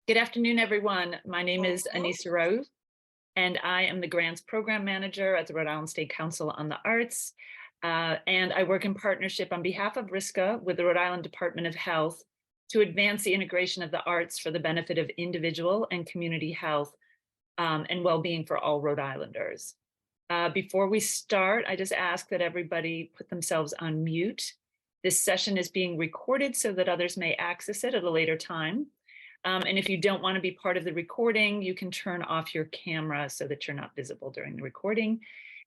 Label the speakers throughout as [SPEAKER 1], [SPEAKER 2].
[SPEAKER 1] Good afternoon, everyone. My name is Anissa Rose, and I am the Grants Program Manager at the Rhode Island State Council on the Arts. And I work in partnership on behalf of RISCA with the Rhode Island Department of Health to advance the integration of the arts for the benefit of individual and community health and well-being for all Rhode Islanders. Before we start, I just ask that everybody put themselves on mute. This session is being recorded so that others may access it at a later time. And if you don't want to be part of the recording, you can turn off your camera so that you're not visible during the recording.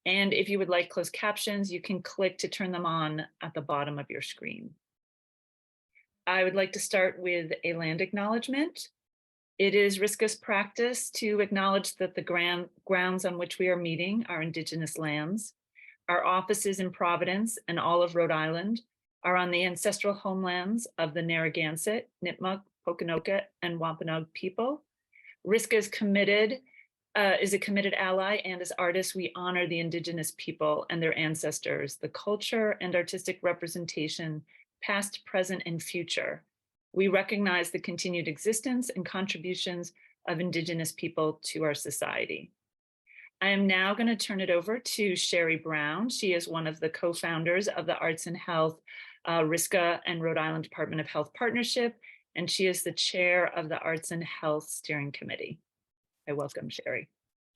[SPEAKER 1] And if you would like closed captions, you can click to turn them on at the bottom of your screen. I would like to start with a land acknowledgement. It is RISCA's practice to acknowledge that the grounds on which we are meeting are Indigenous lands. Our offices in Providence and all of Rhode Island are on the ancestral homelands of the Narragansett, Nipmuc, Pokanoket, and Wampanoag people. RISCA is a committed ally, and as artists, we honor the Indigenous people and their ancestors, the culture and artistic representation, past, present, and future. We recognize the continued existence and contributions of Indigenous people to our society. I am now going to turn it over to Sherry Brown. She is one of the co-founders of the Arts and Health RISCA and Rhode Island Department of Health Partnership, and she is the chair of the Arts and Health Steering Committee. I welcome Sherry.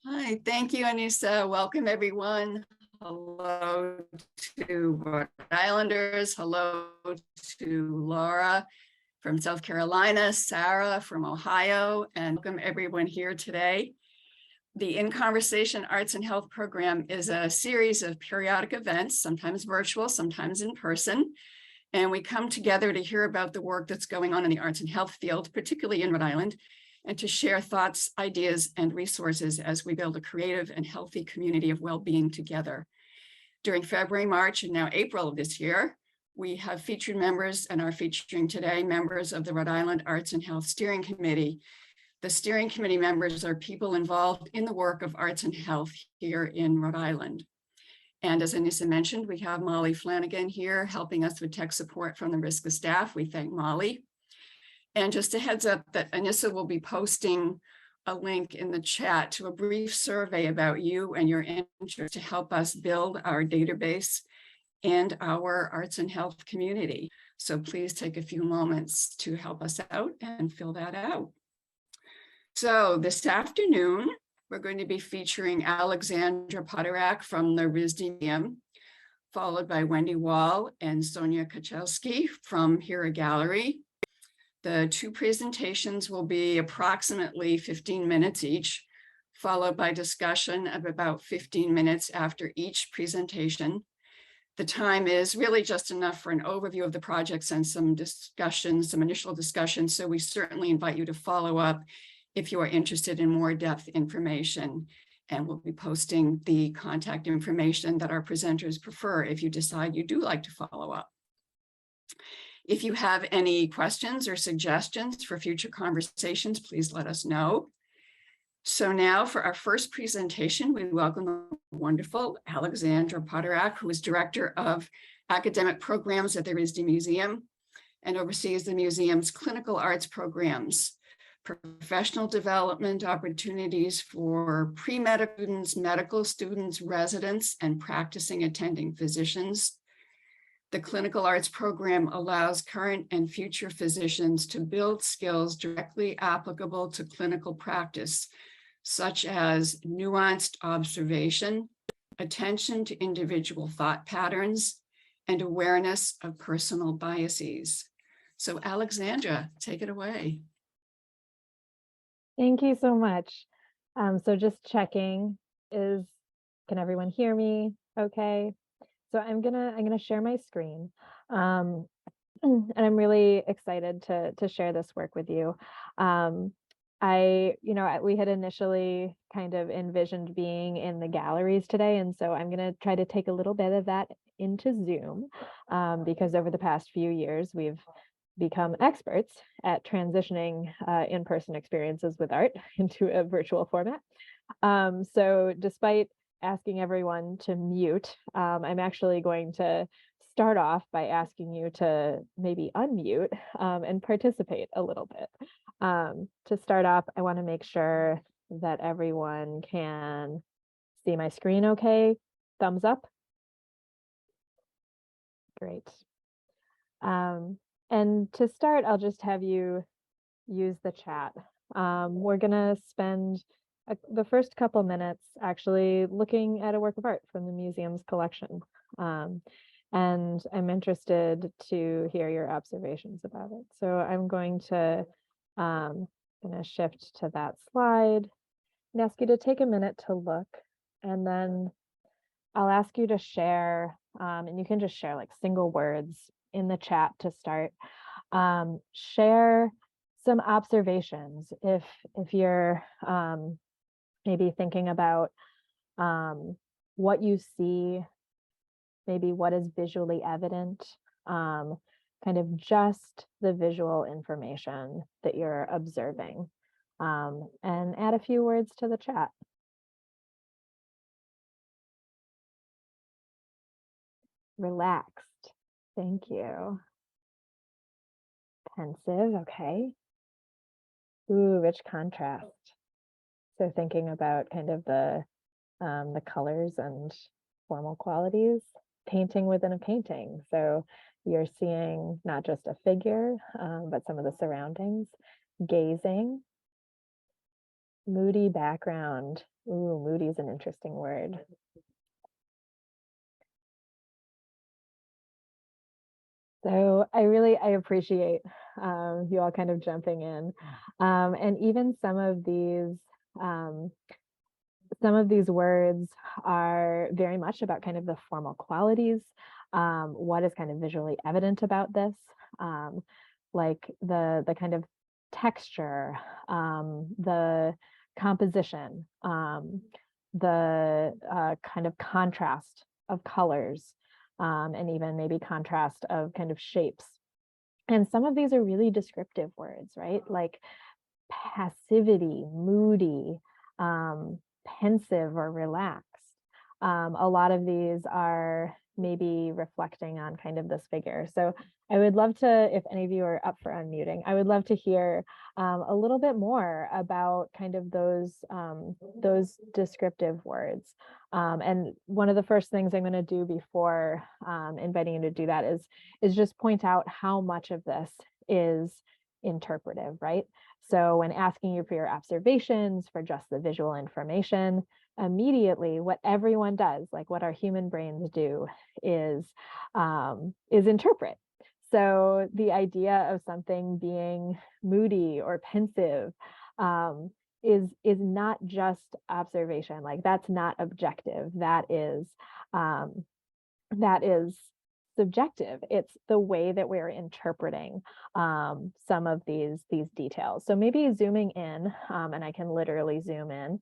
[SPEAKER 2] Hi, thank you, Anissa. Welcome, everyone. Hello to Rhode Islanders. Hello to Laura from South Carolina, Sarah from Ohio, and welcome everyone here today. The In Conversation Arts and Health Program is a series of periodic events, sometimes virtual, sometimes in person. And we come together to hear about the work that's going on in the arts and health field, particularly in Rhode Island, and to share thoughts, ideas, and resources as we build a creative and healthy community of well-being together. During February, March, and now April of this year, we have featured members and are featuring today members of the Rhode Island Arts and Health Steering Committee. The steering committee members are people involved in the work of arts and health here in Rhode Island. And as Anissa mentioned, we have Molly Flanagan here helping us with tech support from the RISCA staff. We thank Molly. And just a heads up that Anissa will be posting a link in the chat to a brief survey about you and your interest to help us build our database and our arts and health community. So please take a few moments to help us out and fill that out. So this afternoon, we're going to be featuring Alexandra Poterack from the RISD Museum, followed by Wendy Wall and Sonia Kachelski from Hera Gallery. The two presentations will be approximately 15 minutes each, followed by discussion of about 15 minutes after each presentation. The time is really just enough for an overview of the projects and some discussions, some initial discussions. So we certainly invite you to follow up if you are interested in more depth information, and we'll be posting the contact information that our presenters prefer if you decide you do like to follow up. If you have any questions or suggestions for future conversations, please let us know. So now for our first presentation, we welcome the wonderful Alexandra Poterack, who is Director of Academic Programs at the RISD Museum and oversees the museum's clinical arts programs, professional development opportunities for pre-medical students, medical students, residents, and practicing attending physicians. The clinical arts program allows current and future physicians to build skills directly applicable to clinical practice, such as nuanced observation, attention to individual thought patterns, and awareness of personal biases. So Alexandra, take it away.
[SPEAKER 3] Thank you so much. So just checking, can everyone hear me okay? So I'm gonna share my screen. And I'm really excited to share this work with you. We had initially kind of envisioned being in the galleries today, and so I'm gonna try to take a little bit of that into Zoom, because over the past few years, we've become experts at transitioning in-person experiences with art into a virtual format. So despite asking everyone to mute, I'm actually going to start off by asking you to maybe unmute and participate a little bit. To start off, I want to make sure that everyone can see my screen okay. Thumbs up. Great. And to start, I'll just have you use the chat. We're gonna spend the first couple minutes actually looking at a work of art from the museum's collection. And I'm interested to hear your observations about it. So I'm going to shift to that slide and ask you to take a minute to look, and then I'll ask you to share, and you can just share like single words in the chat to start. Share some observations if you're maybe thinking about what you see, maybe what is visually evident, kind of just the visual information that you're observing, and add a few words to the chat. Relaxed, thank you. Pensive, okay. Ooh, rich contrast. So thinking about kind of the colors and formal qualities. Painting within a painting. So you're seeing not just a figure, but some of the surroundings. Gazing. Moody background. Ooh, moody is an interesting word. So I appreciate you all kind of jumping in, and even some of these words are very much about kind of the formal qualities. What is kind of visually evident about this, like the kind of texture, the composition, the kind of contrast of colors, and even maybe contrast of kind of shapes. And some of these are really descriptive words, right? Like passivity, moody, pensive or relaxed. A lot of these are maybe reflecting on kind of this figure. So I would love to, if any of you are up for unmuting, I would love to hear a little bit more about kind of those descriptive words. And one of the first things I'm going to do before inviting you to do that is just point out how much of this is interpretive, right? So when asking you for your observations, for just the visual information, immediately what everyone does, like what our human brains do, is interpret. So the idea of something being moody or pensive is not just observation. Like that's not objective. That is subjective. It's the way that we're interpreting some of these details. So maybe zooming in, and I can literally zoom in.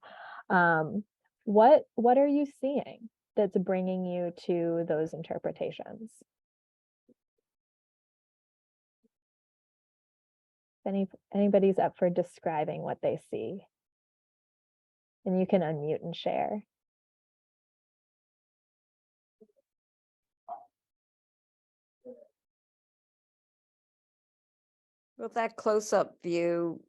[SPEAKER 3] What are you seeing that's bringing you to those interpretations? Anybody's up for describing what they see? And you can unmute and share.
[SPEAKER 4] Well, that close-up view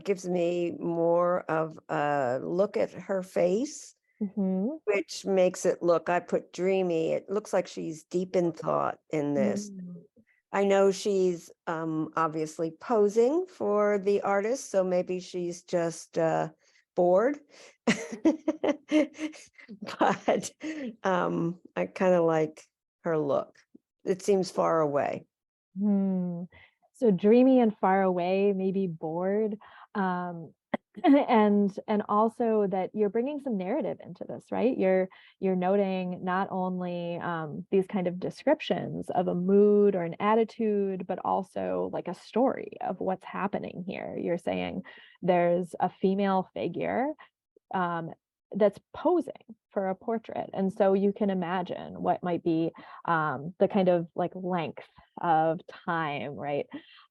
[SPEAKER 4] gives me more of a look at her face, which makes it look, I put dreamy. It looks like she's deep in thought in this. I know she's obviously posing for the artist, so maybe she's just bored. But I kind of like her look. It seems far away.
[SPEAKER 3] So dreamy and far away, maybe bored, and also that you're bringing some narrative into this, right? You're noting not only these kind of descriptions of a mood or an attitude, but also like a story of what's happening here. You're saying there's a female figure that's posing for a portrait. And so you can imagine what might be the kind of like length of time, right?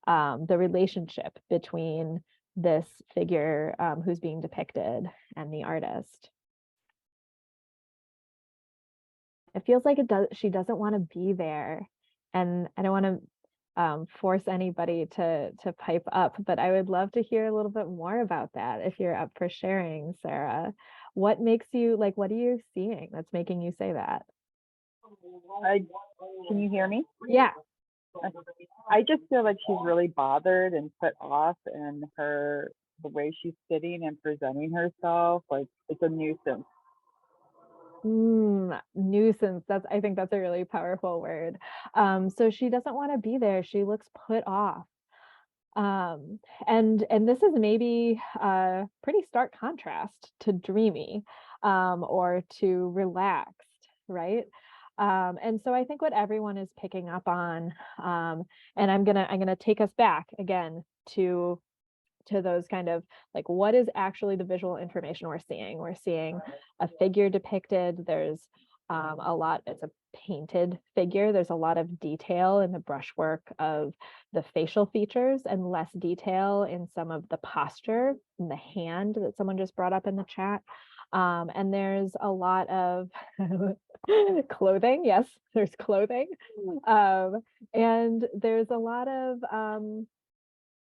[SPEAKER 3] The relationship between this figure who's being depicted and the artist. It feels like she doesn't want to be there. And I don't want to force anybody to pipe up, but I would love to hear a little bit more about that if you're up for sharing, Sarah. What makes you like, what are you seeing that's making you say that?
[SPEAKER 5] Can you hear me?
[SPEAKER 3] Yeah.
[SPEAKER 5] I just feel like she's really bothered and put off, and the way she's sitting and presenting herself, like it's a nuisance.
[SPEAKER 3] Nuisance. I think that's a really powerful word. So she doesn't want to be there. She looks put off. And this is maybe a pretty stark contrast to dreamy, or to relaxed, right? And so I think what everyone is picking up on, and I'm gonna take us back again to those kind of like, what is actually the visual information we're seeing? We're seeing a figure depicted. There's it's a painted figure. There's a lot of detail in the brushwork of the facial features and less detail in some of the posture in the hand that someone just brought up in the chat. And there's a lot of clothing. Yes, there's clothing. And there's a lot of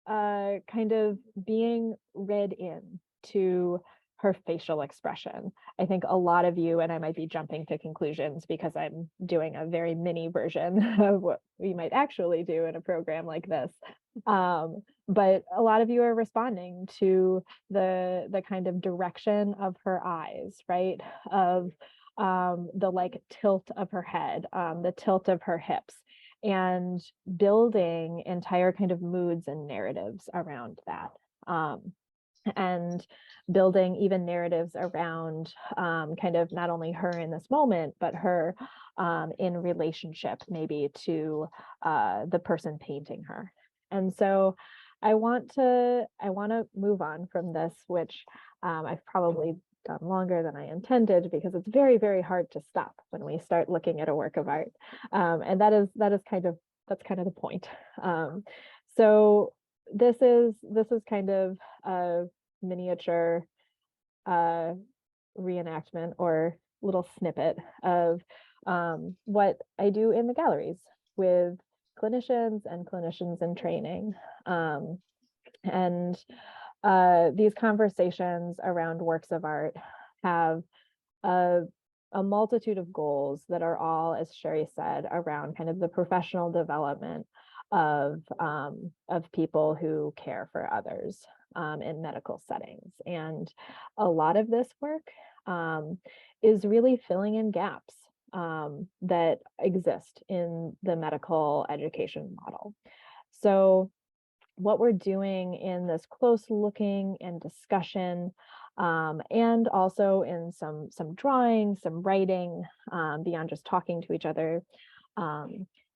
[SPEAKER 3] kind of being read in to her facial expression. I think a lot of you, and I might be jumping to conclusions because I'm doing a very mini version of what we might actually do in a program like this. But a lot of you are responding to the kind of direction of her eyes, right? Of the like tilt of her head, the tilt of her hips, and building entire kind of moods and narratives around that. And building even narratives around kind of not only her in this moment, but her in relationship maybe to the person painting her. And so I want to move on from this, which I've probably done longer than I intended, because it's very, very hard to stop when we start looking at a work of art. And that's kind of the point. So this is kind of a miniature reenactment or little snippet of what I do in the galleries with clinicians and clinicians in training. And these conversations around works of art have a multitude of goals that are all, as Sherry said, around kind of the professional development of people who care for others in medical settings. And a lot of this work is really filling in gaps that exist in the medical education model. So what we're doing in this close looking and discussion, and also in some drawing, some writing, beyond just talking to each other,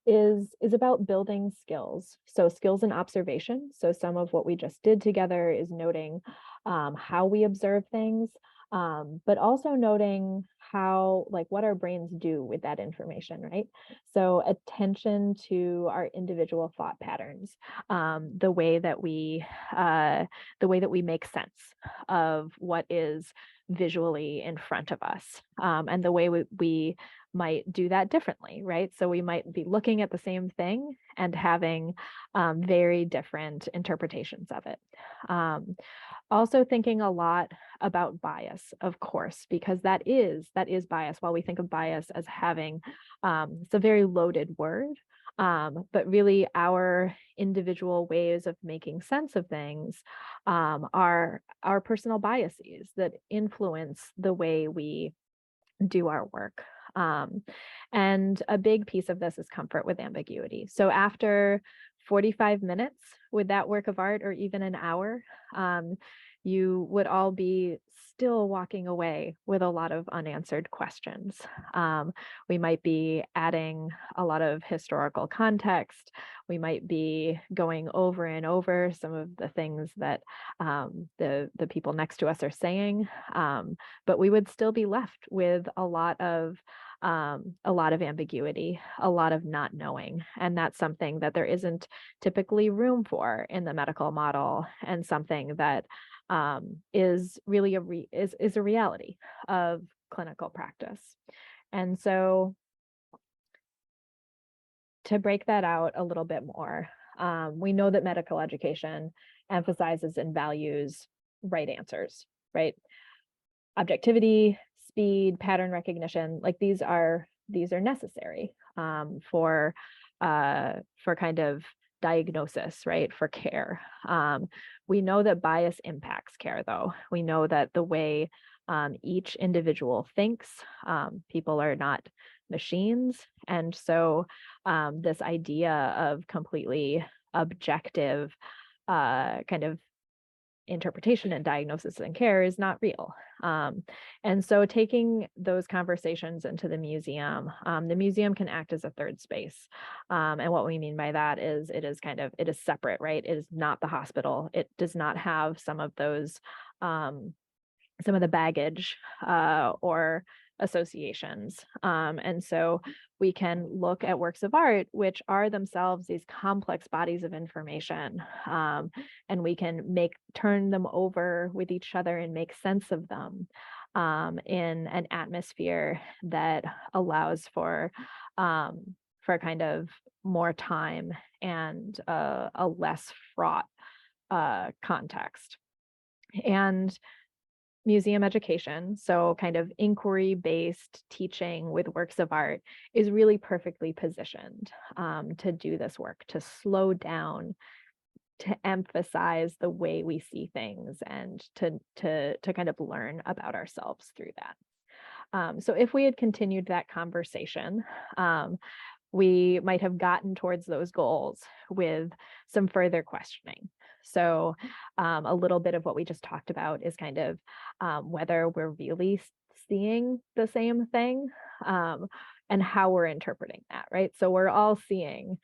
[SPEAKER 3] is about building skills. So skills and observation. So some of what we just did together is noting how we observe things, but also noting how, like, what our brains do with that information, right? So attention to our individual thought patterns, the way that we make sense of what is visually in front of us, and the way we might do that differently, right? So we might be looking at the same thing and having very different interpretations of it. Also thinking a lot about bias, of course, because that is bias. While we think of bias as having, it's a very loaded word, but really our individual ways of making sense of things are our personal biases that influence the way we do our work. And a big piece of this is comfort with ambiguity. So after 45 minutes with that work of art, or even an hour, you would all be still walking away with a lot of unanswered questions. We might be adding a lot of historical context. We might be going over and over some of the things that the people next to us are saying, but we would still be left with a lot of ambiguity, a lot of not knowing. And that's something that there isn't typically room for in the medical model, and something that is really a reality of clinical practice. And so to break that out a little bit more, we know that medical education emphasizes and values right answers, right? Objectivity, speed, pattern recognition, like these are necessary for kind of diagnosis, right? For care. We know that bias impacts care, though. We know that the way each individual thinks, people are not machines. And so this idea of completely objective kind of interpretation and diagnosis and care is not real. And so taking those conversations into the museum can act as a third space. And what we mean by that is it is separate, right? It is not the hospital. It does not have some of those, some of the baggage or associations. And so we can look at works of art, which are themselves these complex bodies of information. And we can turn them over with each other and make sense of them in an atmosphere that allows for kind of more time and a less fraught context. And museum education, so kind of inquiry-based teaching with works of art, is really perfectly positioned to do this work, to slow down, to emphasize the way we see things, and to kind of learn about ourselves through that. So if we had continued that conversation, we might have gotten towards those goals with some further questioning. So a little bit of what we just talked about is kind of whether we're really seeing the same thing and how we're interpreting that, right? So we're all seeing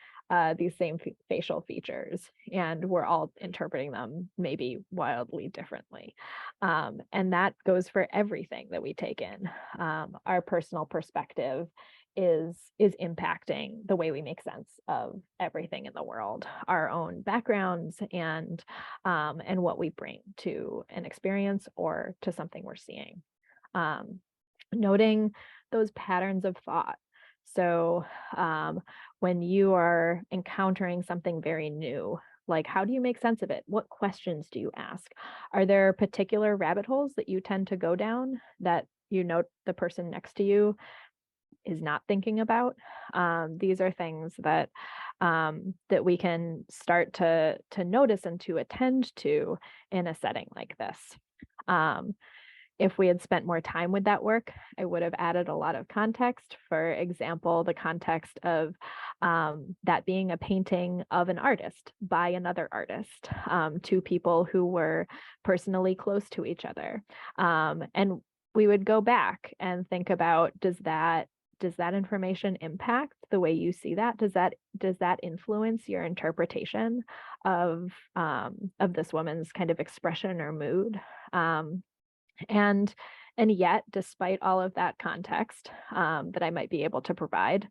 [SPEAKER 3] these same facial features, and we're all interpreting them maybe wildly differently. And that goes for everything that we take in. Our personal perspective is impacting the way we make sense of everything in the world, our own backgrounds and what we bring to an experience or to something we're seeing. Noting those patterns of thought. So when you are encountering something very new, like how do you make sense of it? What questions do you ask? Are there particular rabbit holes that you tend to go down that you know the person next to you is not thinking about? These are things that that we can start to notice and to attend to in a setting like this. If we had spent more time with that work, I would have added a lot of context. For example, the context of that being a painting of an artist by another artist, two people who were personally close to each other. And we would go back and think about, does that information impact the way you see that? Does that influence your interpretation of this woman's kind of expression or mood? And yet, despite all of that context that I might be able to provide,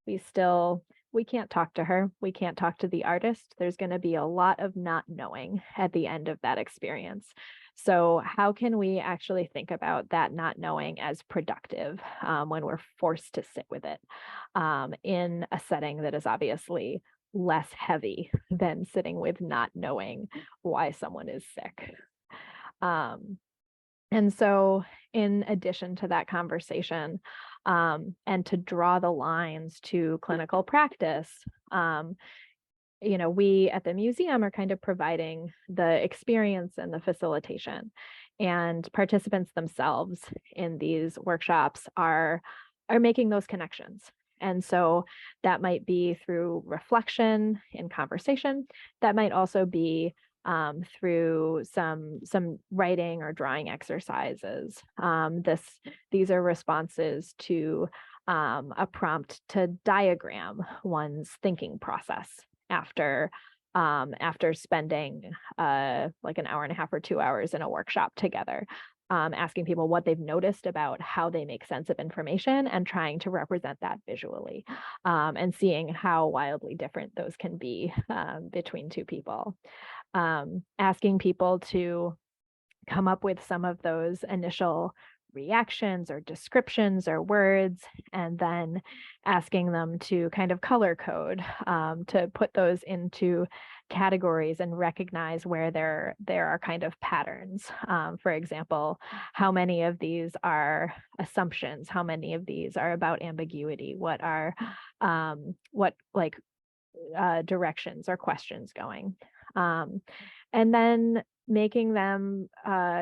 [SPEAKER 3] we can't talk to her. We can't talk to the artist. There's going to be a lot of not knowing at the end of that experience. So how can we actually think about that not knowing as productive when we're forced to sit with it in a setting that is obviously less heavy than sitting with not knowing why someone is sick? And so in addition to that conversation, and to draw the lines to clinical practice, we at the museum are kind of providing the experience and the facilitation, and participants themselves in these workshops are making those connections. And so that might be through reflection in conversation. That might also be through some writing or drawing exercises. These are responses to a prompt to diagram one's thinking process after spending like an hour and a half or 2 hours in a workshop together, asking people what they've noticed about how they make sense of information and trying to represent that visually, and seeing how wildly different those can be between two people. Asking people to come up with some of those initial reactions or descriptions or words, and then asking them to kind of color code, to put those into categories and recognize where there are kind of patterns. For example, how many of these are assumptions? How many of these are about ambiguity? What are directions or questions going? And then making them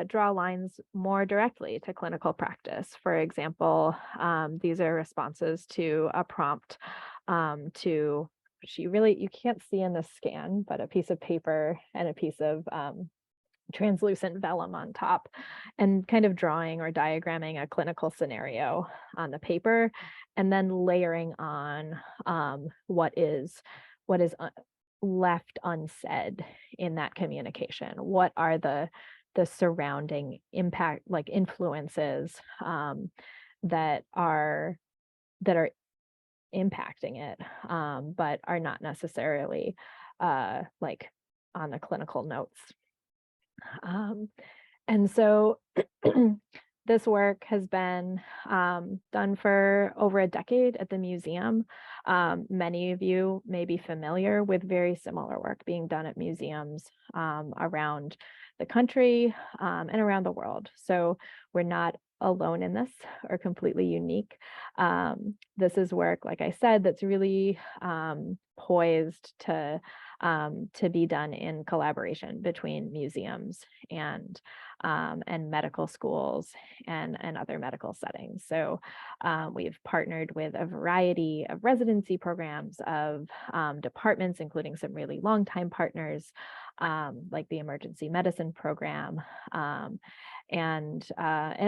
[SPEAKER 3] draw lines more directly to clinical practice. For example, these are responses to a prompt to, you can't see in the scan, but a piece of paper and a piece of translucent vellum on top, and kind of drawing or diagramming a clinical scenario on the paper, and then layering on what is left unsaid in that communication. What are the surrounding impact, like influences that are impacting it, but are not necessarily like on the clinical notes. And so this work has been done for over a decade at the museum. Many of you may be familiar with very similar work being done at museums around the country and around the world. So we're not alone in this or completely unique. This is work, like I said, that's really poised to be done in collaboration between museums and medical schools and other medical settings. So we've partnered with a variety of residency programs, of departments, including some really longtime partners, like the emergency medicine program, and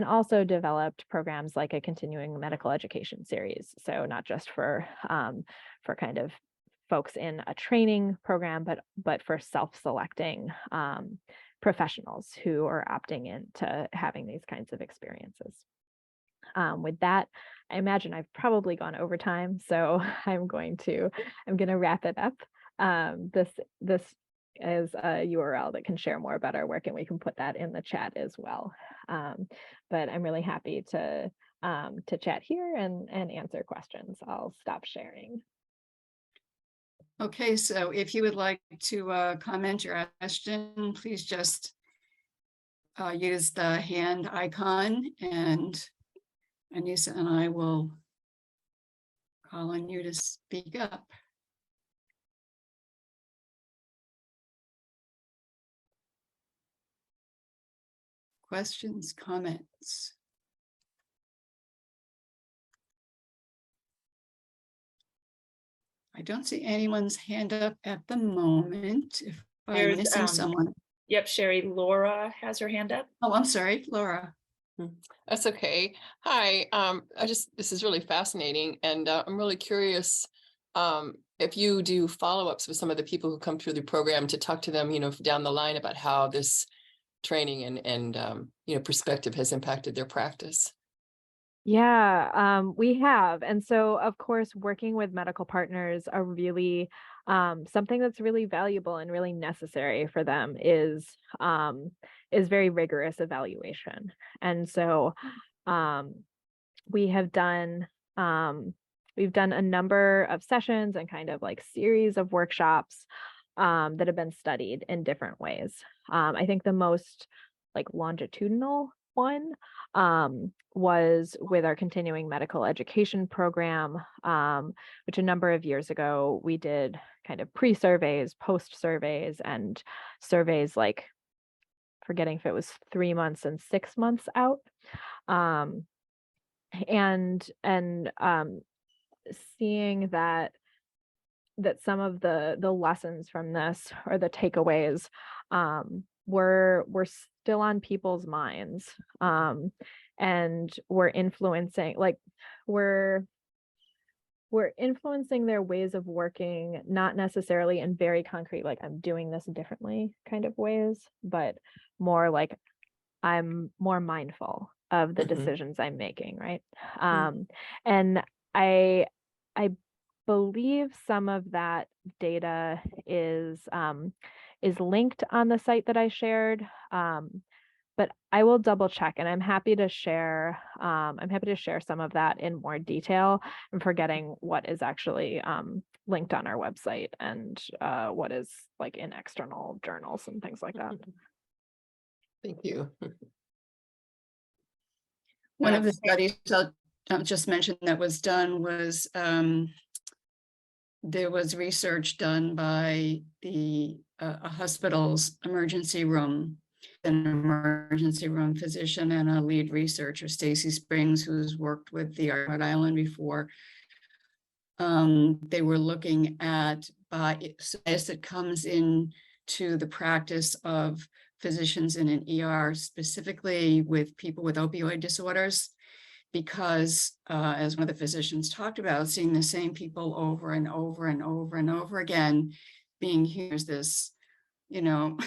[SPEAKER 3] also developed programs like a continuing medical education series. So not just for kind of folks in a training program, but for self-selecting professionals who are opting into having these kinds of experiences. With that, I imagine I've probably gone over time, so I'm going to wrap it up. This is a URL that can share more about our work, and we can put that in the chat as well. But I'm really happy to chat here and answer questions. I'll stop sharing.
[SPEAKER 2] Okay, so if you would like to comment or ask a question, please just use the hand icon, and Anissa and I will call on you to speak up. Questions, comments? I don't see anyone's hand up at the moment. If I'm missing someone.
[SPEAKER 1] Yep, Sherry, Laura has her hand up.
[SPEAKER 2] Oh, I'm sorry, Laura.
[SPEAKER 6] That's okay. Hi, this is really fascinating, and I'm really curious if you do follow-ups with some of the people who come through the program, to talk to them, down the line, about how this training and perspective has impacted their practice.
[SPEAKER 3] Yeah, we have. And so, of course, working with medical partners are really something that's really valuable and really necessary for them is very rigorous evaluation. And so we've done a number of sessions and kind of like series of workshops that have been studied in different ways. I think the most like longitudinal one was with our continuing medical education program, which a number of years ago we did kind of pre-surveys, post-surveys, and surveys like, forgetting if it was 3 months and 6 months out, and seeing that some of the lessons from this, or the takeaways, were still on people's minds, and we're influencing their ways of working, not necessarily in very concrete, like I'm doing this differently kind of ways, but more like I'm more mindful of the decisions I'm making, right? And I believe some of that data is linked on the site that I shared, but I will double check, and I'm happy to share. I'm happy to share some of that in more detail. I'm forgetting what is actually linked on our website and what is like in external journals and things like that.
[SPEAKER 6] Thank you.
[SPEAKER 2] One of the studies I'll just mention that was done was there was research done by the a hospital's emergency room, an emergency room physician and a lead researcher, Stacy Springs, who's worked with the Rhode Island before. They were looking at bias that comes in to the practice of physicians in an ER, specifically with people with opioid disorders, because as one of the physicians talked about, seeing the same people over and over and over and over again, being here's this, you know,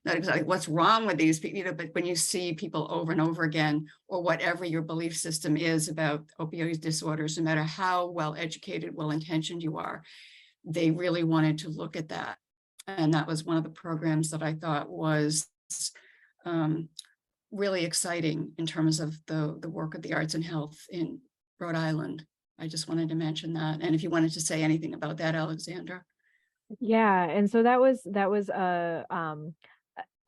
[SPEAKER 2] not exactly what's wrong with these people, but when you see people over and over again, or whatever your belief system is about opioid disorders, no matter how well educated, well intentioned you are, they really wanted to look at that. And that was one of the programs that I thought was really exciting in terms of the work of the arts and health in Rhode Island. I just wanted to mention that. And if you wanted to say anything about that, Alexandra.
[SPEAKER 3] Yeah, and so that was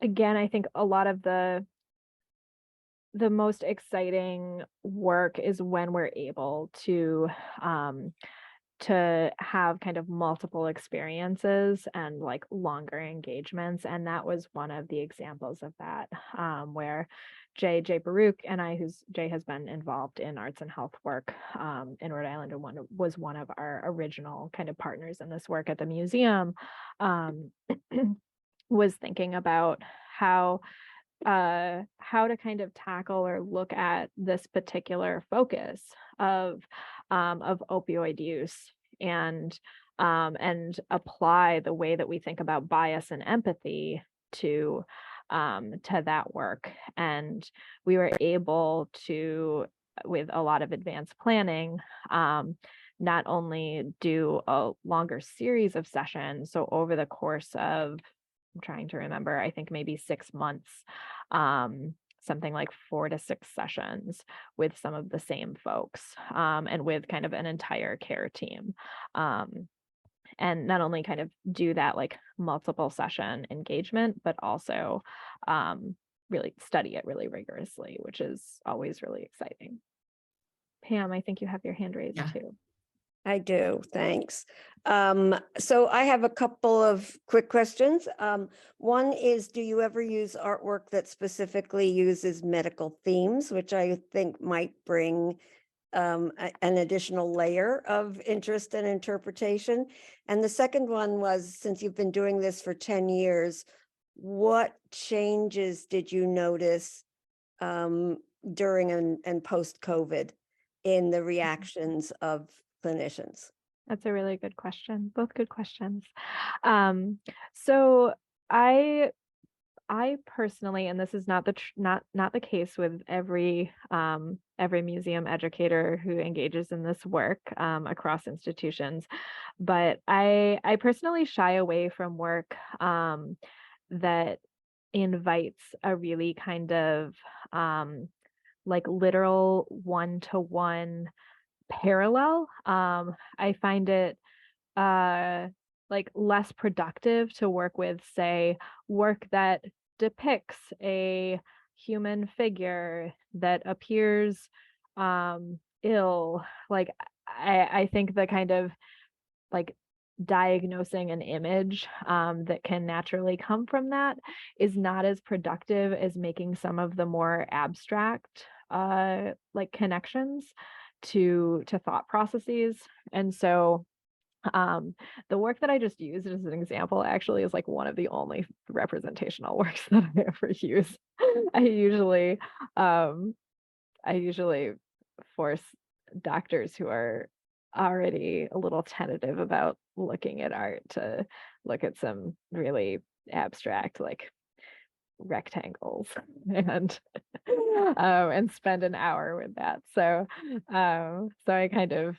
[SPEAKER 3] again, I think a lot of the most exciting work is when we're able to have kind of multiple experiences and like longer engagements. And that was one of the examples of that, where Jay Baruch and I, Jay has been involved in arts and health work in Rhode Island, and was one of our original kind of partners in this work at the museum, was thinking about how to kind of tackle or look at this particular focus of opioid use and apply the way that we think about bias and empathy to that work. And we were able to, with a lot of advanced planning, not only do a longer series of sessions, so over the course of, I'm trying to remember, I think maybe 6 months, something like 4 to 6 sessions with some of the same folks, and with kind of an entire care team. And not only kind of do that like multiple session engagement, but also really study it really rigorously, which is always really exciting. Pam, I think you have your hand raised too.
[SPEAKER 4] I do, thanks. So I have a couple of quick questions. One is, do you ever use artwork that specifically uses medical themes, which I think might bring an additional layer of interest and interpretation? And the second one was, since you've been doing this for 10 years, what changes did you notice during and post-COVID in the reactions of clinicians?
[SPEAKER 3] That's a really good question. Both good questions. So I personally, and this is not the case with every museum educator who engages in this work across institutions, but I personally shy away from work that invites a really kind of like literal one-to-one parallel. I find it like less productive to work with, say, work that depicts a human figure that appears ill. Like I think the kind of like diagnosing an image that can naturally come from that is not as productive as making some of the more abstract like connections to thought processes. And so the work that I just used as an example actually is like one of the only representational works that I ever use. I usually force doctors who are already a little tentative about looking at art to look at some really abstract like rectangles and spend an hour with that. So I kind of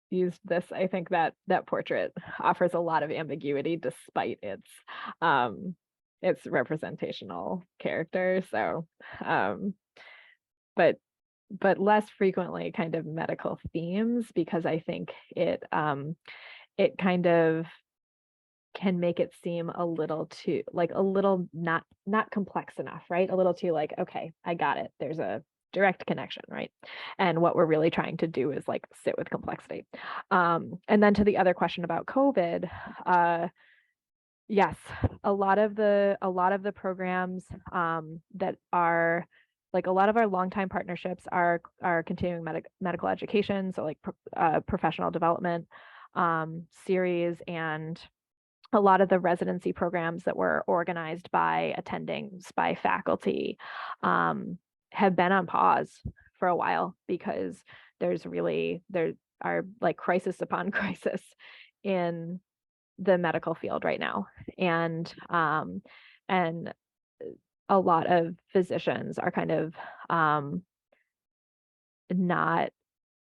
[SPEAKER 3] used this. I think that portrait offers a lot of ambiguity despite its it's representational character. So, but less frequently kind of medical themes, because I think it kind of can make it seem a little too like a little not complex enough, right? A little too like, okay, I got it. There's a direct connection, right? And what we're really trying to do is like sit with complexity. And then to the other question about COVID, yes, a lot of the programs that are like a lot of our longtime partnerships are continuing medical education, so like professional development series, and a lot of the residency programs that were organized by attendings, by faculty, have been on pause for a while because there are like crisis upon crisis in the medical field right now. And a lot of physicians are kind of not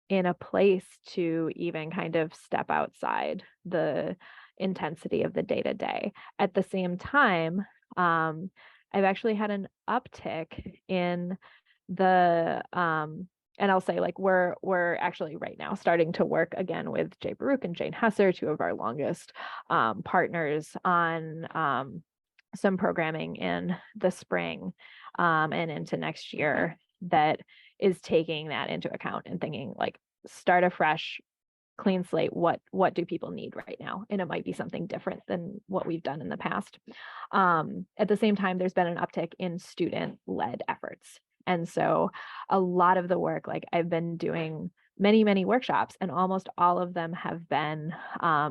[SPEAKER 3] in a place to even kind of step outside the intensity of the day-to-day. At the same time, I've actually had an uptick in the and I'll say like we're actually right now starting to work again with Jay Baruch and Jane Hesser, two of our longest partners, on some programming in the spring and into next year that is taking that into account and thinking like start afresh, clean slate. What do people need right now? And it might be something different than what we've done in the past. At the same time, there's been an uptick in student-led efforts. And so a lot of the work, like I've been doing many workshops, and almost all of them have been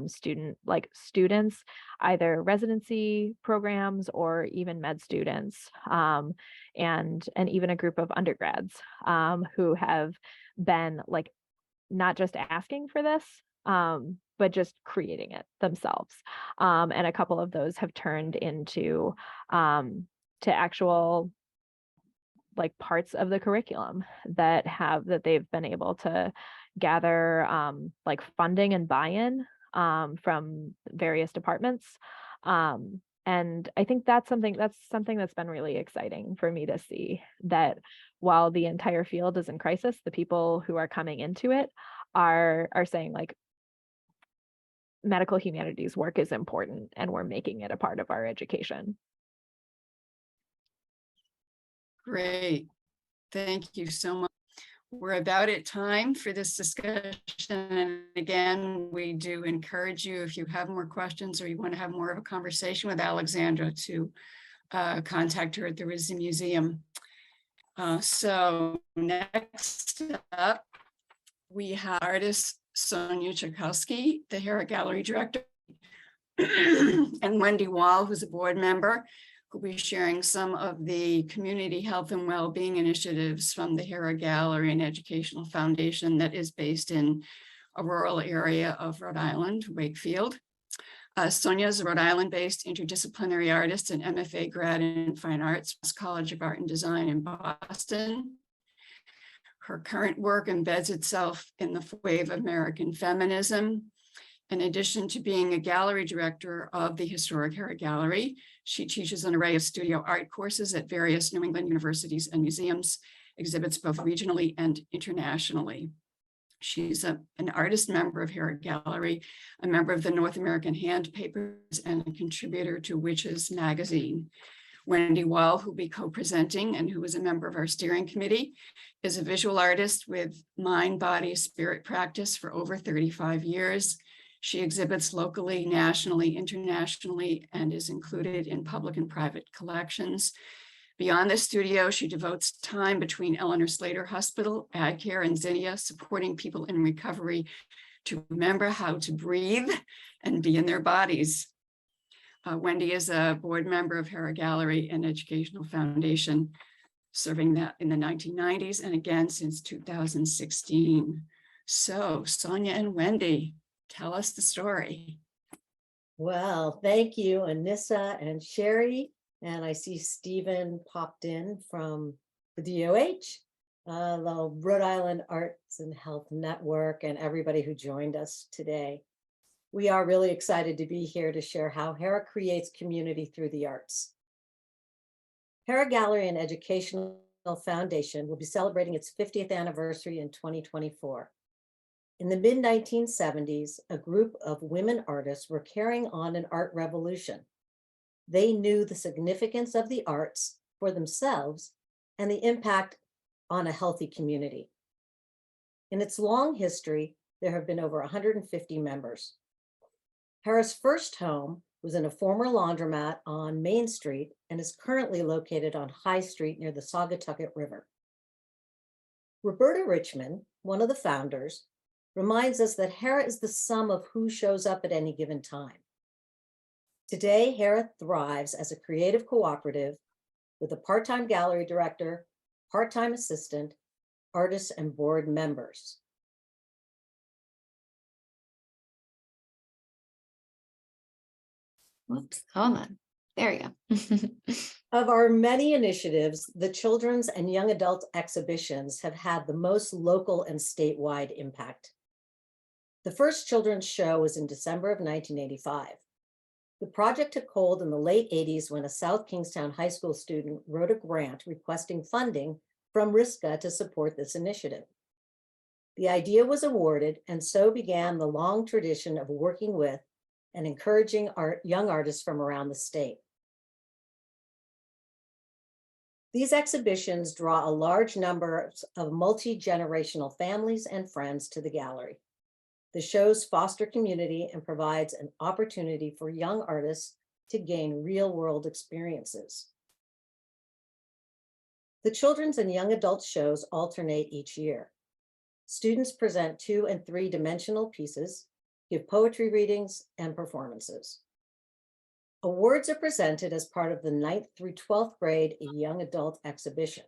[SPEAKER 3] students, either residency programs or even med students, and even a group of undergrads who have been like not just asking for this, but just creating it themselves. And a couple of those have turned into to actual like parts of the curriculum that they've been able to gather like funding and buy-in from various departments. And I think that's something that's been really exciting for me to see, that while the entire field is in crisis, the people who are coming into it are saying like medical humanities work is important and we're making it a part of our education.
[SPEAKER 2] Great. Thank you so much. We're about at time for this discussion. And again, we do encourage you, if you have more questions or you want to have more of a conversation with Alexandra, to contact her at the RISCA Museum. So next up, we have artist Sonia Tchaikovsky, the Hera Gallery director, and Wendy Wall, who's a board member, who'll be sharing some of the community health and well-being initiatives from the Hera Gallery and Educational Foundation that is based in a rural area of Rhode Island, Wakefield. Sonia is a Rhode Island-based interdisciplinary artist and MFA grad in Fine Arts, College of Art and Design in Boston. Her current work embeds itself in the wave of American feminism. In addition to being a gallery director of the historic Hera Gallery, she teaches an array of studio art courses at various New England universities and museums, exhibits both regionally and internationally. She's an artist member of Hera Gallery, a member of the North American Handpapers, and a contributor to Witches magazine. Wendy Wall, who'll be co-presenting and who is a member of our steering committee, is a visual artist with mind, body, spirit practice for over 35 years. She exhibits locally, nationally, internationally, and is included in public and private collections. Beyond the studio, she devotes time between Eleanor Slater Hospital, AdCare, and Zinnia, supporting people in recovery to remember how to breathe and be in their bodies. Wendy is a board member of Hera Gallery and Educational Foundation, serving that in the 1990s and again since 2016. So Sonia and Wendy, tell us the story.
[SPEAKER 7] Well, thank you, Anissa and Sherry. And I see Stephen popped in from the DOH, the Rhode Island Arts and Health Network, and everybody who joined us today. We are really excited to be here to share how Hera creates community through the arts. Hera Gallery and Educational Foundation will be celebrating its 50th anniversary in 2024. In the mid-1970s, a group of women artists were carrying on an art revolution. They knew the significance of the arts for themselves and the impact on a healthy community. In its long history, there have been over 150 members. Hera's first home was in a former laundromat on Main Street and is currently located on High Street near the Saugatucket River. Roberta Richmond, one of the founders, reminds us that Hera is the sum of who shows up at any given time. Today, Hera thrives as a creative cooperative with a part-time gallery director, part-time assistant, artists, and board members.
[SPEAKER 8] Whoops, hold on. There we go.
[SPEAKER 7] Of our many initiatives, the children's and young adult exhibitions have had the most local and statewide impact. The first children's show was in December of 1985. The project took hold in the late 80s when a South Kingstown high school student wrote a grant requesting funding from RISCA to support this initiative. The idea was awarded, and so began the long tradition of working with and encouraging young artists from around the state. These exhibitions draw a large number of multi-generational families and friends to the gallery. The shows foster community and provides an opportunity for young artists to gain real-world experiences. The children's and young adult shows alternate each year. Students present 2- and 3-dimensional pieces, give poetry readings, and performances. Awards are presented as part of the 9th through 12th grade young adult exhibition.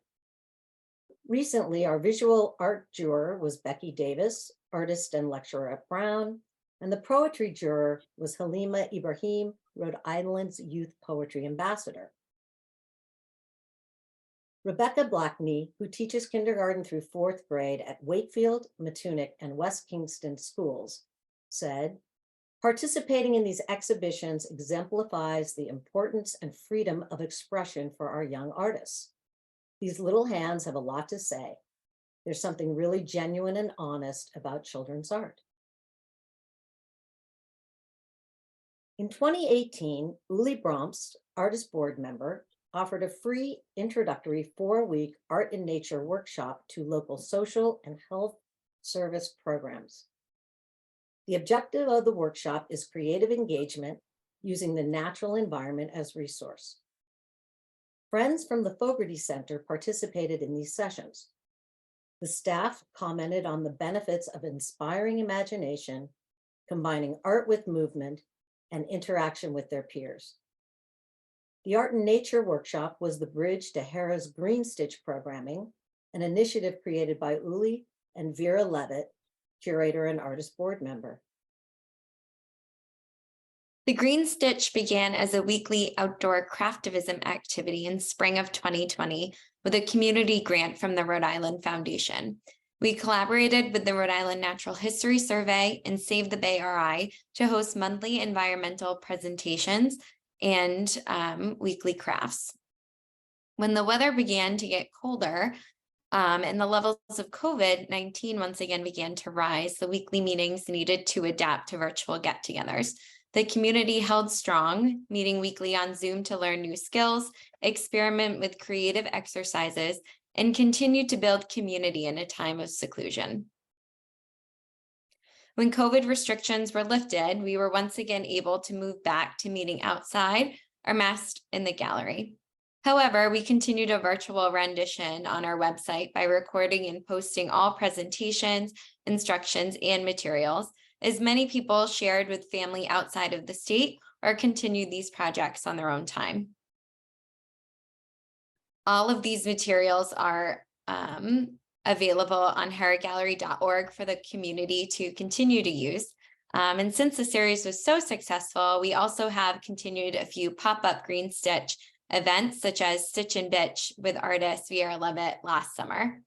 [SPEAKER 7] Recently, our visual art juror was Becky Davis, artist and lecturer at Brown, and the poetry juror was Halima Ibrahim, Rhode Island's Youth Poetry Ambassador. Rebecca Blackney, who teaches kindergarten through 4th grade at Wakefield, Matunic, and West Kingston schools, said, "Participating in these exhibitions exemplifies the importance and freedom of expression for our young artists. These little hands have a lot to say. There's something really genuine and honest about children's art." In 2018, Uli Bromst, artist board member, offered a free introductory 4-week art and nature workshop to local social and health service programs. The objective of the workshop is creative engagement using the natural environment as resource. Friends from the Fogarty Center participated in these sessions. The staff commented on the benefits of inspiring imagination, combining art with movement and interaction with their peers. The Art and Nature workshop was the bridge to Hera's Green Stitch programming, an initiative created by Uli and Vera Levitt, curator and artist board member.
[SPEAKER 8] The Green Stitch began as a weekly outdoor craftivism activity in spring of 2020 with a community grant from the Rhode Island Foundation. We collaborated with the Rhode Island Natural History Survey and Save the Bay RI to host monthly environmental presentations and weekly crafts. When the weather began to get colder and the levels of COVID-19 once again began to rise, the weekly meetings needed to adapt to virtual get-togethers. The community held strong, meeting weekly on Zoom to learn new skills, experiment with creative exercises, and continue to build community in a time of seclusion. When COVID restrictions were lifted, we were once again able to move back to meeting outside or masked in the gallery. However, we continued a virtual rendition on our website by recording and posting all presentations, instructions, and materials, as many people shared with family outside of the state or continued these projects on their own time. All of these materials are available on heragallery.org for the community to continue to use. And since the series was so successful, we also have continued a few pop-up Green Stitch events, such as Stitch and Bitch with artist Vera Levitt last summer.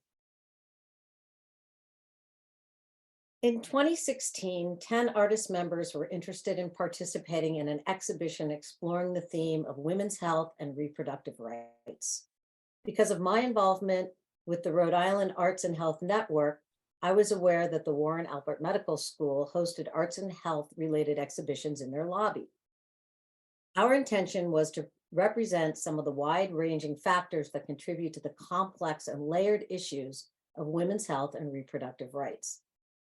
[SPEAKER 7] In 2016, 10 artist members were interested in participating in an exhibition exploring the theme of women's health and reproductive rights. Because of my involvement with the Rhode Island Arts and Health Network, I was aware that the Warren Alpert Medical School hosted arts and health related exhibitions in their lobby. Our intention was to represent some of the wide-ranging factors that contribute to the complex and layered issues of women's health and reproductive rights.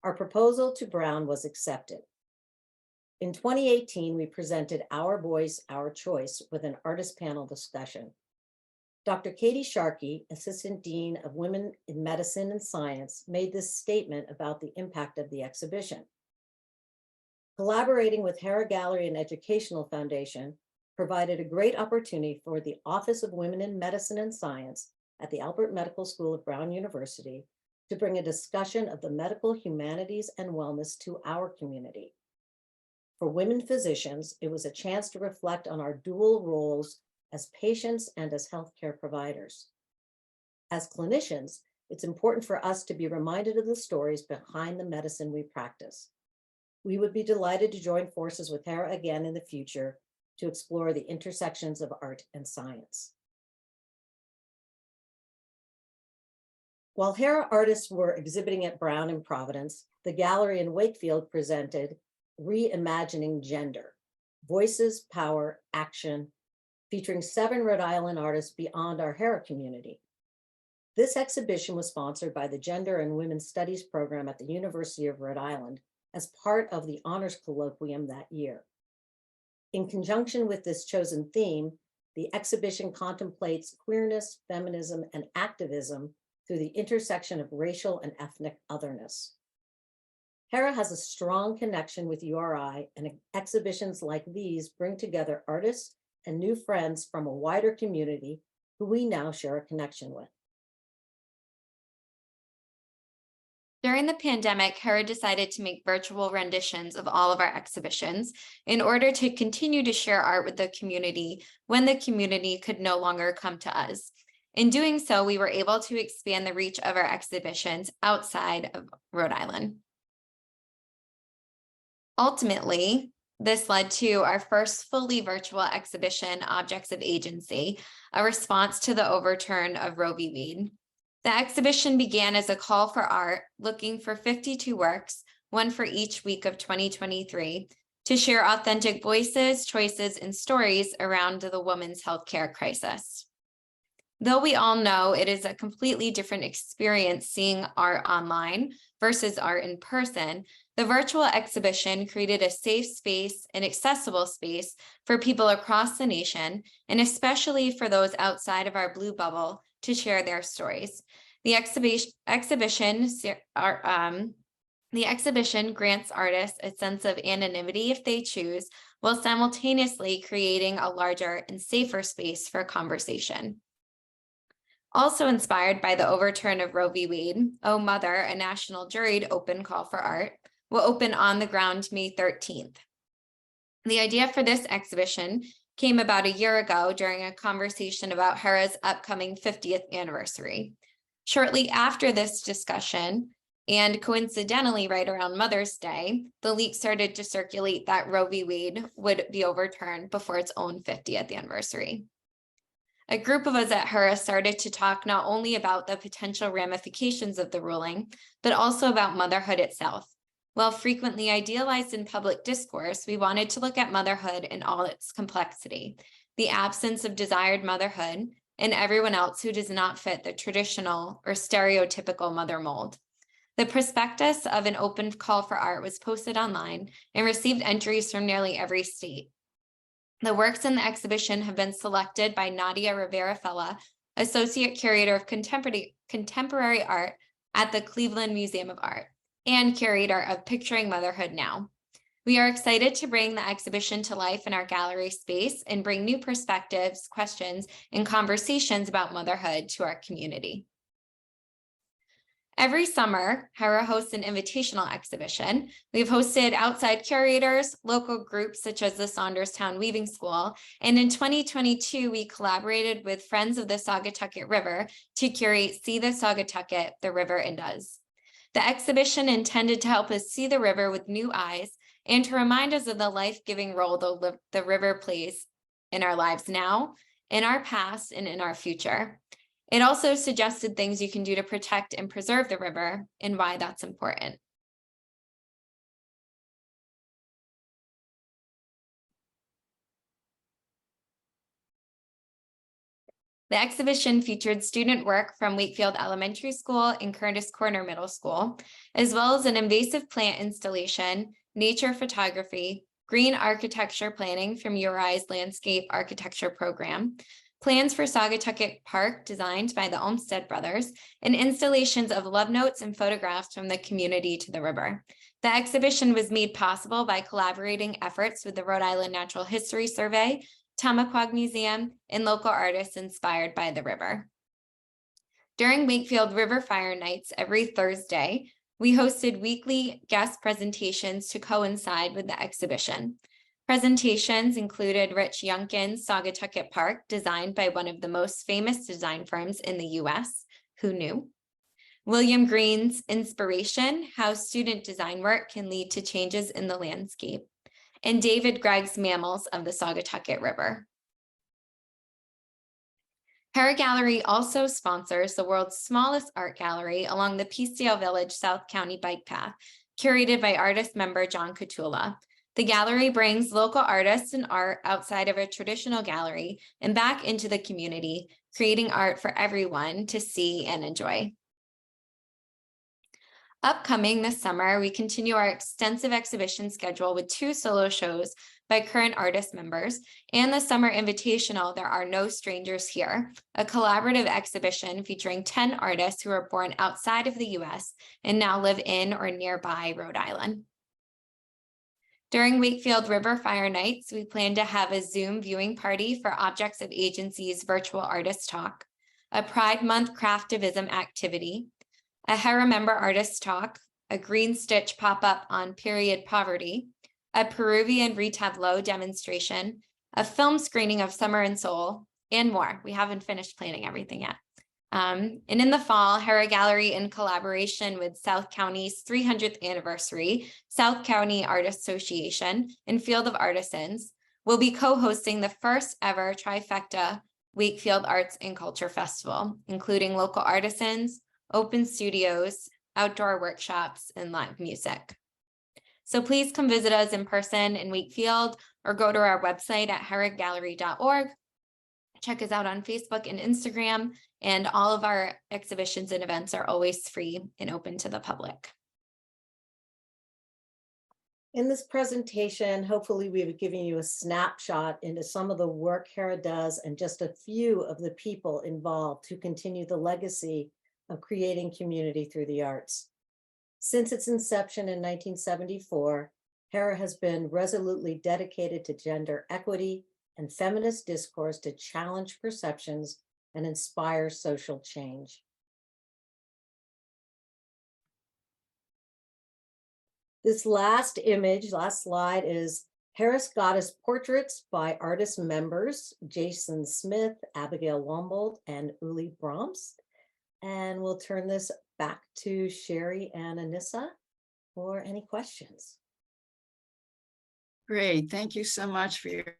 [SPEAKER 7] Our proposal to Brown was accepted. In 2018, we presented Our Voice, Our Choice with an artist panel discussion. Dr. Katie Sharkey, Assistant Dean of Women in Medicine and Science, made this statement about the impact of the exhibition. Collaborating with Hera Gallery and Educational Foundation provided a great opportunity for the Office of Women in Medicine and Science at the Alpert Medical School of Brown University to bring a discussion of the medical humanities and wellness to our community. For women physicians, it was a chance to reflect on our dual roles as patients and as healthcare providers. As clinicians, it's important for us to be reminded of the stories behind the medicine we practice. We would be delighted to join forces with Hera again in the future to explore the intersections of art and science. While Hera artists were exhibiting at Brown in Providence, the gallery in Wakefield presented Reimagining Gender, Voices, Power, Action, featuring 7 Rhode Island artists beyond our Hera community. This exhibition was sponsored by the Gender and Women's Studies program at the University of Rhode Island as part of the Honors Colloquium that year. In conjunction with this chosen theme, the exhibition contemplates queerness, feminism, and activism through the intersection of racial and ethnic otherness. Hera has a strong connection with URI, and exhibitions like these bring together artists and new friends from a wider community who we now share a connection with.
[SPEAKER 8] During the pandemic, Hera decided to make virtual renditions of all of our exhibitions in order to continue to share art with the community when the community could no longer come to us. In doing so, we were able to expand the reach of our exhibitions outside of Rhode Island. Ultimately, this led to our first fully virtual exhibition, Objects of Agency, a response to the overturn of Roe v. Wade. The exhibition began as a call for art, looking for 52 works, one for each week of 2023, to share authentic voices, choices, and stories around the women's healthcare crisis. Though we all know it is a completely different experience seeing art online versus art in person, the virtual exhibition created a safe space and accessible space for people across the nation, and especially for those outside of our blue bubble to share their stories. The exhibition grants artists a sense of anonymity if they choose, while simultaneously creating a larger and safer space for conversation. Also inspired by the overturn of Roe v. Wade, Oh Mother, a national juried open call for art, will open on the ground May 13th. The idea for this exhibition came about a year ago during a conversation about Hera's upcoming 50th anniversary. Shortly after this discussion, and coincidentally right around Mother's Day, the leak started to circulate that Roe v. Wade would be overturned before its own 50th anniversary. A group of us at Hera started to talk not only about the potential ramifications of the ruling, but also about motherhood itself. While frequently idealized in public discourse, we wanted to look at motherhood in all its complexity, the absence of desired motherhood, and everyone else who does not fit the traditional or stereotypical mother mold. The prospectus of an open call for art was posted online and received entries from nearly every state. The works in the exhibition have been selected by Nadia Rivera-Fella, Associate Curator of Contemporary Art at the Cleveland Museum of Art, and Curator of Picturing Motherhood Now. We are excited to bring the exhibition to life in our gallery space and bring new perspectives, questions, and conversations about motherhood to our community. Every summer, Hera hosts an invitational exhibition. We've hosted outside curators, local groups such as the Saunderstown Weaving School, and in 2022, we collaborated with Friends of the Saugatucket River to curate See the Saugatucket, the River and Us. The exhibition intended to help us see the river with new eyes and to remind us of the life-giving role the river plays in our lives now, in our past, and in our future. It also suggested things you can do to protect and preserve the river and why that's important. The exhibition featured student work from Wakefield Elementary School and Curtis Corner Middle School, as well as an invasive plant installation, nature photography, green architecture planning from URI's landscape architecture program, plans for Saugatucket Park designed by the Olmsted brothers, and installations of love notes and photographs from the community to the river. The exhibition was made possible by collaborating efforts with the Rhode Island Natural History Survey, Tamaquag Museum, and local artists inspired by the river. During Wakefield River Fire Nights every Thursday, we hosted weekly guest presentations to coincide with the exhibition. Presentations included Rich Youngkin's Saugatucket Park, designed by one of the most famous design firms in the US, Who Knew? William Green's Inspiration, How Student Design Work Can Lead to Changes in the Landscape, and David Gregg's Mammals of the Saugatucket River. Hera Gallery also sponsors the world's smallest art gallery along the Peacedale Village South County Bike Path, curated by artist member John Cutula. The gallery brings local artists and art outside of a traditional gallery and back into the community, creating art for everyone to see and enjoy. Upcoming this summer, we continue our extensive exhibition schedule with 2 solo shows by current artist members and the Summer Invitational, There Are No Strangers Here, a collaborative exhibition featuring 10 artists who are born outside of the US and now live in or nearby Rhode Island. During Wakefield River Fire Nights, we plan to have a Zoom viewing party for Objects of Agency's virtual artist talk, a Pride Month craftivism activity, a Hera member artist talk, a green stitch pop-up on period poverty, a Peruvian retableau demonstration, a film screening of Summer and Soul, and more. We haven't finished planning everything yet. And in the fall, Hera Gallery, in collaboration with South County's 300th anniversary, South County Art Association, and Field of Artisans, will be co-hosting the first ever trifecta Wakefield Arts and Culture Festival, including local artisans, open studios, outdoor workshops, and live music. So please come visit us in person in Wakefield or go to our website at heragallery.org. Check us out on Facebook and Instagram, and all of our exhibitions and events are always free and open to the public.
[SPEAKER 7] In this presentation, hopefully we've given you a snapshot into some of the work Hera does and just a few of the people involved to continue the legacy of creating community through the arts. Since its inception in 1974, Hera has been resolutely dedicated to gender equity and feminist discourse to challenge perceptions and inspire social change. This last slide is Hera's Goddess Portraits by artist members Jason Smith, Abigail Wombold, and Uli Brahms. And we'll turn this back to Sherry and Anissa for any questions.
[SPEAKER 2] Great, thank you so much for your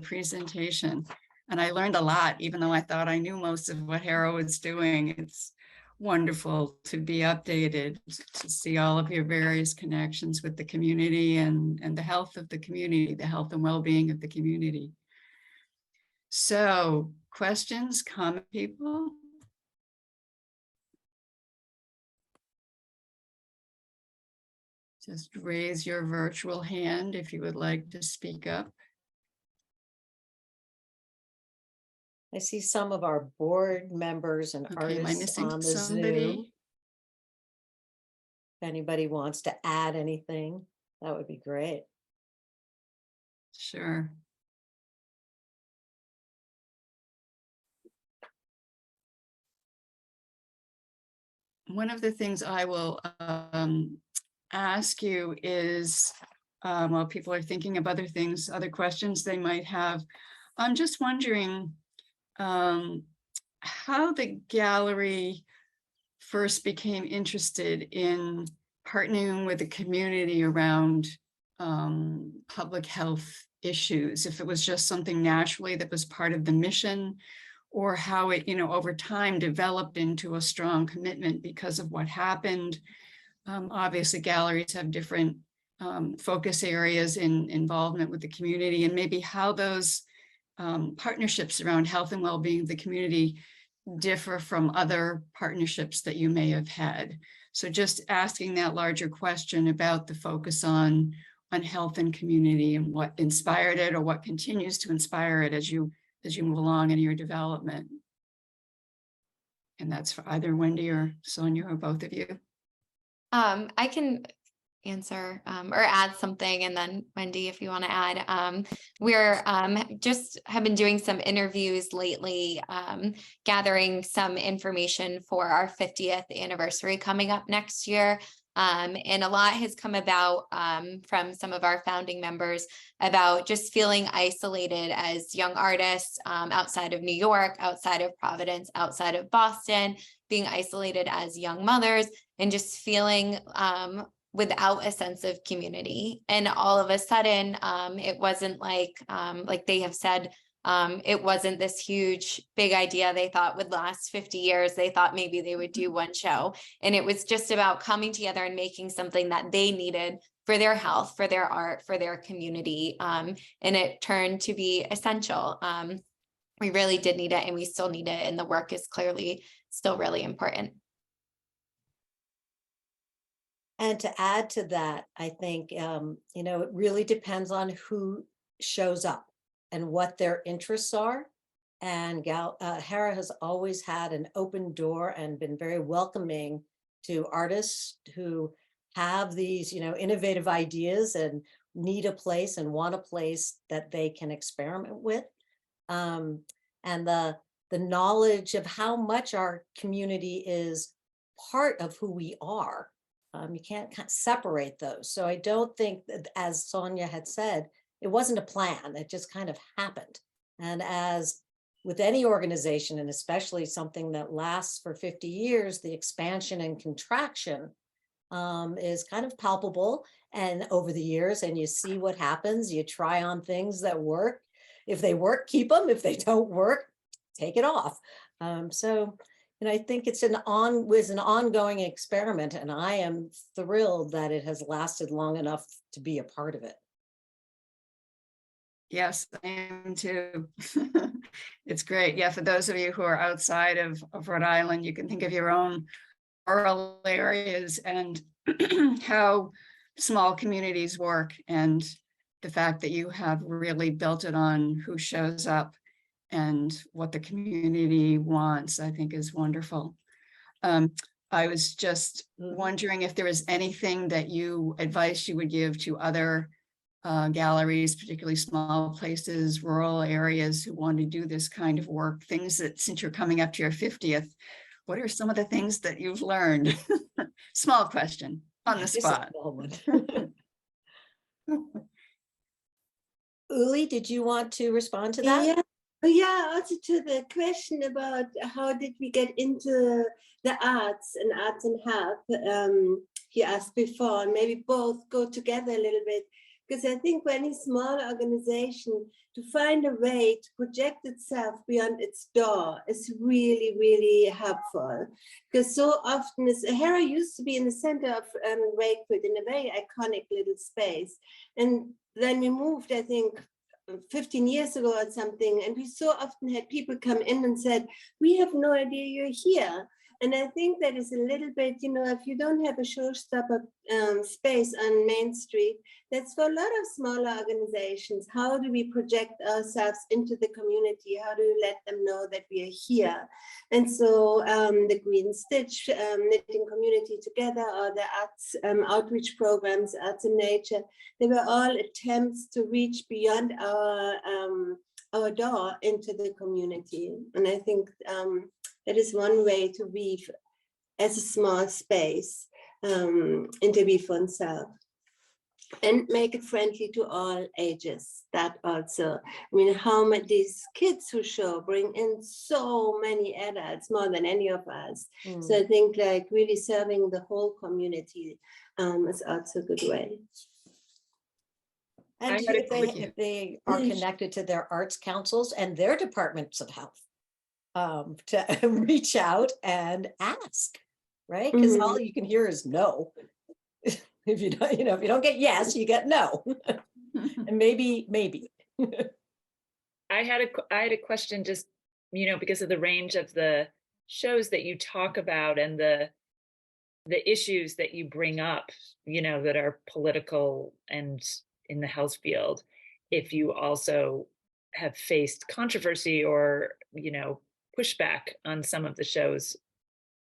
[SPEAKER 2] presentation. And I learned a lot, even though I thought I knew most of what Hera was doing. It's wonderful to be updated, to see all of your various connections with the community and the health of the community, the health and well-being of the community. So, questions, comment, people? Just raise your virtual hand if you would like to speak up.
[SPEAKER 7] I see some of our board members and
[SPEAKER 2] Okay, am I
[SPEAKER 7] artists
[SPEAKER 2] missing
[SPEAKER 7] on the
[SPEAKER 2] somebody?
[SPEAKER 7] Zoom. If anybody wants to add anything, that would be great.
[SPEAKER 2] Sure. One of the things I will ask you is, while people are thinking of other things, other questions they might have, I'm just wondering how the gallery first became interested in partnering with the community around public health issues, if it was just something naturally that was part of the mission, or how it, over time developed into a strong commitment because of what happened. Obviously, galleries have different focus areas in involvement with the community, and maybe how those partnerships around health and well-being of the community differ from other partnerships that you may have had. So just asking that larger question about the focus on health and community, and what inspired it or what continues to inspire it as you move along in your development. And that's for either Wendy or Sonia or both of you.
[SPEAKER 8] I can answer or add something, and then Wendy, if you want to add. We're just have been doing some interviews lately, gathering some information for our 50th anniversary coming up next year. And a lot has come about from some of our founding members about just feeling isolated as young artists outside of New York, outside of Providence, outside of Boston, being isolated as young mothers, and just feeling without a sense of community. And all of a sudden, it wasn't like they have said, it wasn't this huge, big idea they thought would last 50 years. They thought maybe they would do one show. And it was just about coming together and making something that they needed for their health, for their art, for their community. And it turned to be essential. We really did need it, and we still need it. And the work is clearly still really important.
[SPEAKER 7] And to add to that, I think, it really depends on who shows up and what their interests are. And Hera has always had an open door and been very welcoming to artists who have these, innovative ideas and need a place and want a place that they can experiment with. And the knowledge of how much our community is part of who we are. You can't separate those. So I don't think that, as Sonia had said, it wasn't a plan. It just kind of happened. And as with any organization, and especially something that lasts for 50 years, the expansion and contraction is kind of palpable. And over the years, and you see what happens, you try on things that work. If they work, keep them. If they don't work, take it off. I think it's an ongoing experiment, and I am thrilled that it has lasted long enough to be a part of it.
[SPEAKER 2] Yes, I am too. It's great. Yeah, for those of you who are outside of Rhode Island, you can think of your own rural areas and how small communities work, and the fact that you have really built it on who shows up and what the community wants, I think is wonderful. I was just wondering if there was anything that advice you would give to other galleries, particularly small places, rural areas who want to do this kind of work, things that, since you're coming up to your 50th, what are some of the things that you've learned? Small question on the spot.
[SPEAKER 7] Uli, did you want to respond to that?
[SPEAKER 9] Yeah, also to the question about how did we get into the arts and health. You asked before, and maybe both go together a little bit, because I think for any small organization to find a way to project itself beyond its door is really, really helpful. Because so often, Hera used to be in the center of Wakefield in a very iconic little space. And then we moved, I think, 15 years ago or something, and we so often had people come in and said, we have no idea you're here. And I think that is a little bit, if you don't have a showstopper space on Main Street, that's for a lot of smaller organizations. How do we project ourselves into the community? How do we let them know that we are here? And so the Green Stitch, Knitting Community Together, or the arts outreach programs, Arts in Nature, they were all attempts to reach beyond our door into the community. And I think that is one way to weave as a small space, interweave oneself. and make it friendly to all ages. That also, I mean, how many these kids who show bring in so many adults, more than any of us. So I think like really serving the whole community is also a good way.
[SPEAKER 7] And if they are connected to their arts councils and their departments of health, to reach out and ask, right? Because all you can hear is no. If you don't, if you don't get yes, you get no. And maybe.
[SPEAKER 1] I had a question, just, because of the range of the shows that you talk about and the issues that you bring up, that are political and in the health field, if you also have faced controversy or, pushback on some of the shows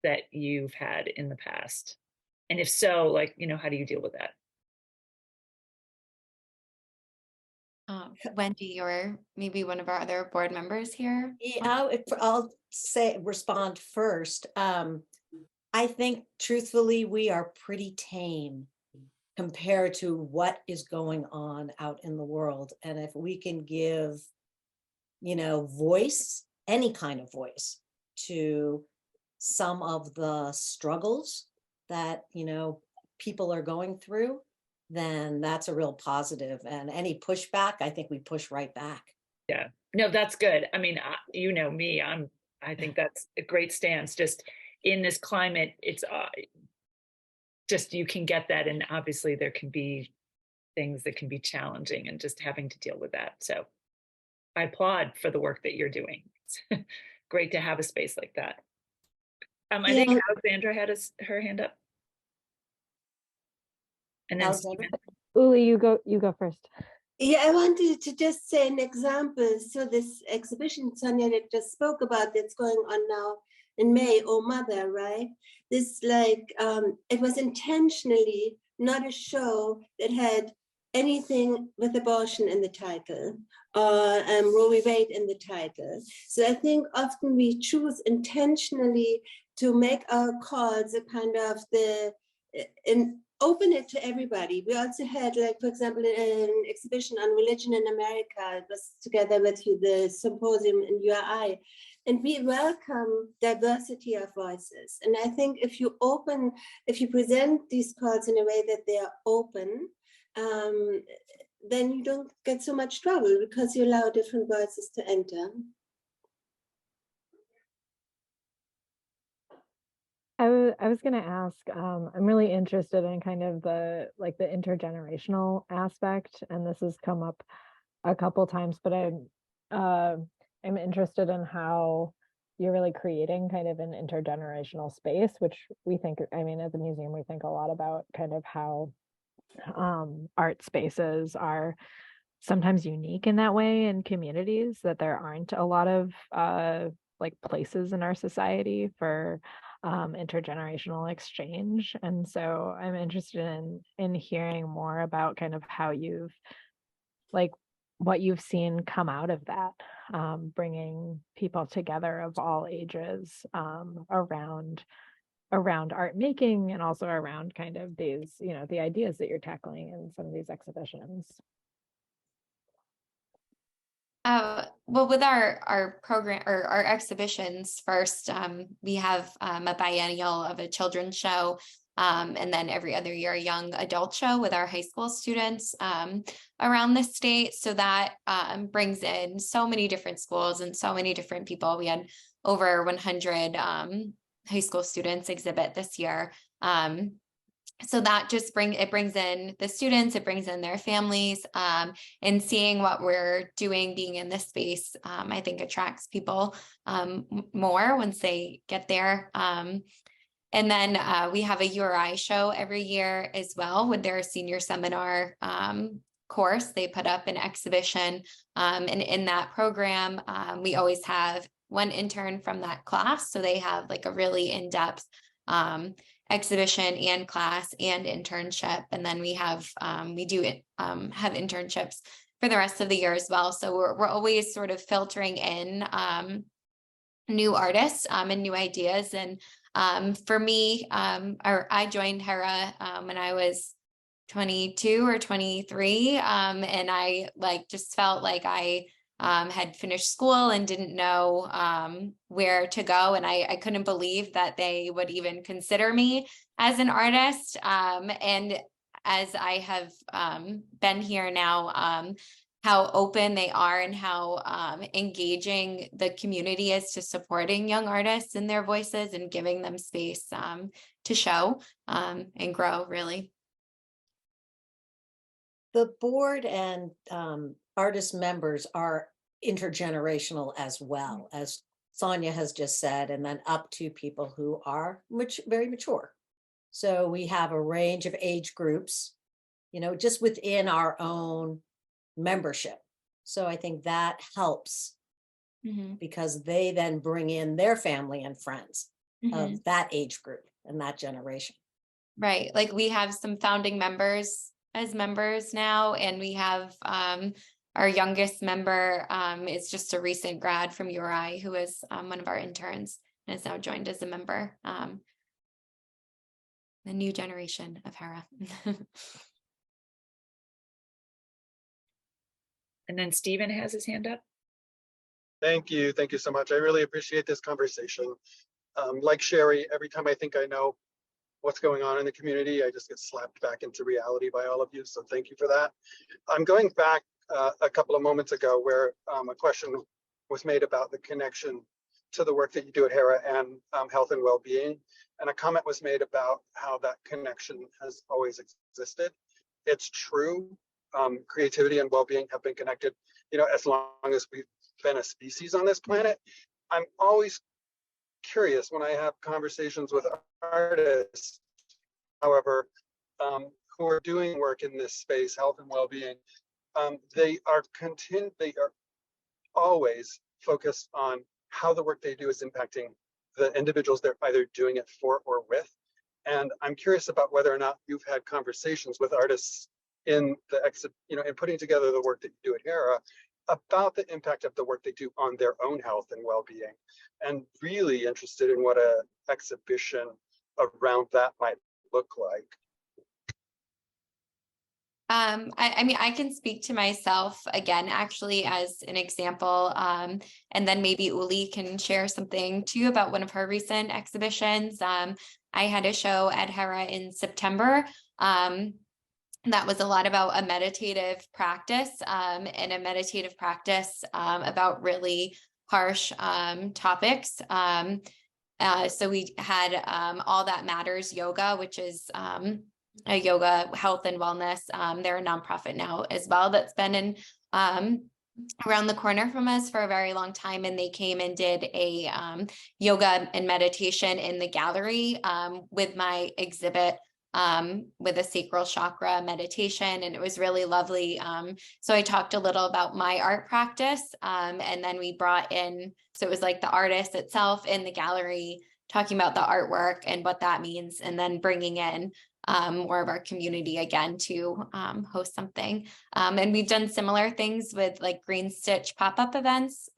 [SPEAKER 1] that you've had in the past. And if so, like, how do you deal with that?
[SPEAKER 8] Wendy, or maybe one of our other board members here.
[SPEAKER 7] Yeah, I'll respond first. I think truthfully, we are pretty tame compared to what is going on out in the world. And if we can give, voice, any kind of voice, to some of the struggles that, people are going through, then that's a real positive. And any pushback, I think we push right back.
[SPEAKER 1] Yeah, no, that's good. I mean, me, I think that's a great stance. Just in this climate, it's just, you can get that. And obviously there can be things that can be challenging and just having to deal with that. So I applaud for the work that you're doing. It's great to have a space like that. I think Alexandra had her hand up. And then
[SPEAKER 3] Uli, you go first.
[SPEAKER 9] Yeah, I wanted to just say an example. So this exhibition Sonia just spoke about that's going on now in May, Oh Mother, right? This it was intentionally not a show that had anything with abortion in the title or Roe v. Wade in the title. So I think often we choose intentionally to make our calls a kind of open it to everybody. We also had, for example, an exhibition on religion in America. It was together with the symposium in URI. And we welcome diversity of voices. And I think if you present these calls in a way that they are open, then you don't get so much trouble because you allow different voices to enter.
[SPEAKER 3] I was going to ask, I'm really interested in kind of the intergenerational aspect, and this has come up a couple times, but I'm interested in how you're really creating kind of an intergenerational space, which we think, at the museum, we think a lot about kind of how art spaces are sometimes unique in that way in communities, that there aren't a lot of places in our society for intergenerational exchange. And so I'm interested in hearing more about kind of how what you've seen come out of that, bringing people together of all ages around art making, and also around kind of these, the ideas that you're tackling in some of these exhibitions.
[SPEAKER 8] Well, with our program or our exhibitions, first, we have a biennial of a children's show, and then every other year a young adult show with our high school students around the state. So that brings in so many different schools and so many different people. We had over 100 high school students exhibit this year. So that just brings in the students, it brings in their families, and seeing what we're doing, being in this space, I think attracts people more once they get there. And then we have a URI show every year as well with their senior seminar course. They put up an exhibition, and in that program, we always have one intern from that class. So they have a really in-depth exhibition and class and internship. And then we have have internships for the rest of the year as well. So we're always sort of filtering in new artists and new ideas. And for me, I joined Hera when I was 22 or 23. And I just felt like I had finished school and didn't know where to go. And I couldn't believe that they would even consider me as an artist. And as I have been here now, how open they are and how engaging the community is to supporting young artists and their voices and giving them space to show and grow, really.
[SPEAKER 7] The board and artist members are intergenerational as well, as Sonia has just said, and then up to people who are very mature. So we have a range of age groups, just within our own membership. So I think that helps because they then bring in their family and friends of that age group and that generation.
[SPEAKER 8] Right. Like we have some founding members as members now, and we have our youngest member is just a recent grad from URI who is one of our interns and is now joined as a member. The new generation of Hera.
[SPEAKER 1] And then Stephen has his hand up.
[SPEAKER 10] Thank you. Thank you so much. I really appreciate this conversation. Like Sherry, every time I think I know what's going on in the community, I just get slapped back into reality by all of you. So thank you for that. I'm going back a couple of moments ago where a question was made about the connection to the work that you do at Hera and health and well-being. And a comment was made about how that connection has always existed. It's true. Creativity and well-being have been connected, as long as we've been a species on this planet. I'm always curious when I have conversations with artists, however, who are doing work in this space, health and well-being, they are always focused on how the work they do is impacting the individuals they're either doing it for or with. And I'm curious about whether or not you've had conversations with artists in in putting together the work that you do at Hera about the impact of the work they do on their own health and well-being, and really interested in what an exhibition around that might look like.
[SPEAKER 8] I mean, I can speak to myself again, actually, as an example, and then maybe Uli can share something too about one of her recent exhibitions. I had a show at Hera in September. That was a lot about a meditative practice and a meditative practice about really harsh topics. So we had All That Matters Yoga, which is a yoga health and wellness. They're a nonprofit now as well that's been in around the corner from us for a very long time. And they came and did a yoga and meditation in the gallery with my exhibit with a sacral chakra meditation. And it was really lovely. So I talked a little about my art practice. And then we brought in, so it was like the artist itself in the gallery talking about the artwork and what that means, and then bringing in more of our community again to host something. And we've done similar things with like Green Stitch pop-up events,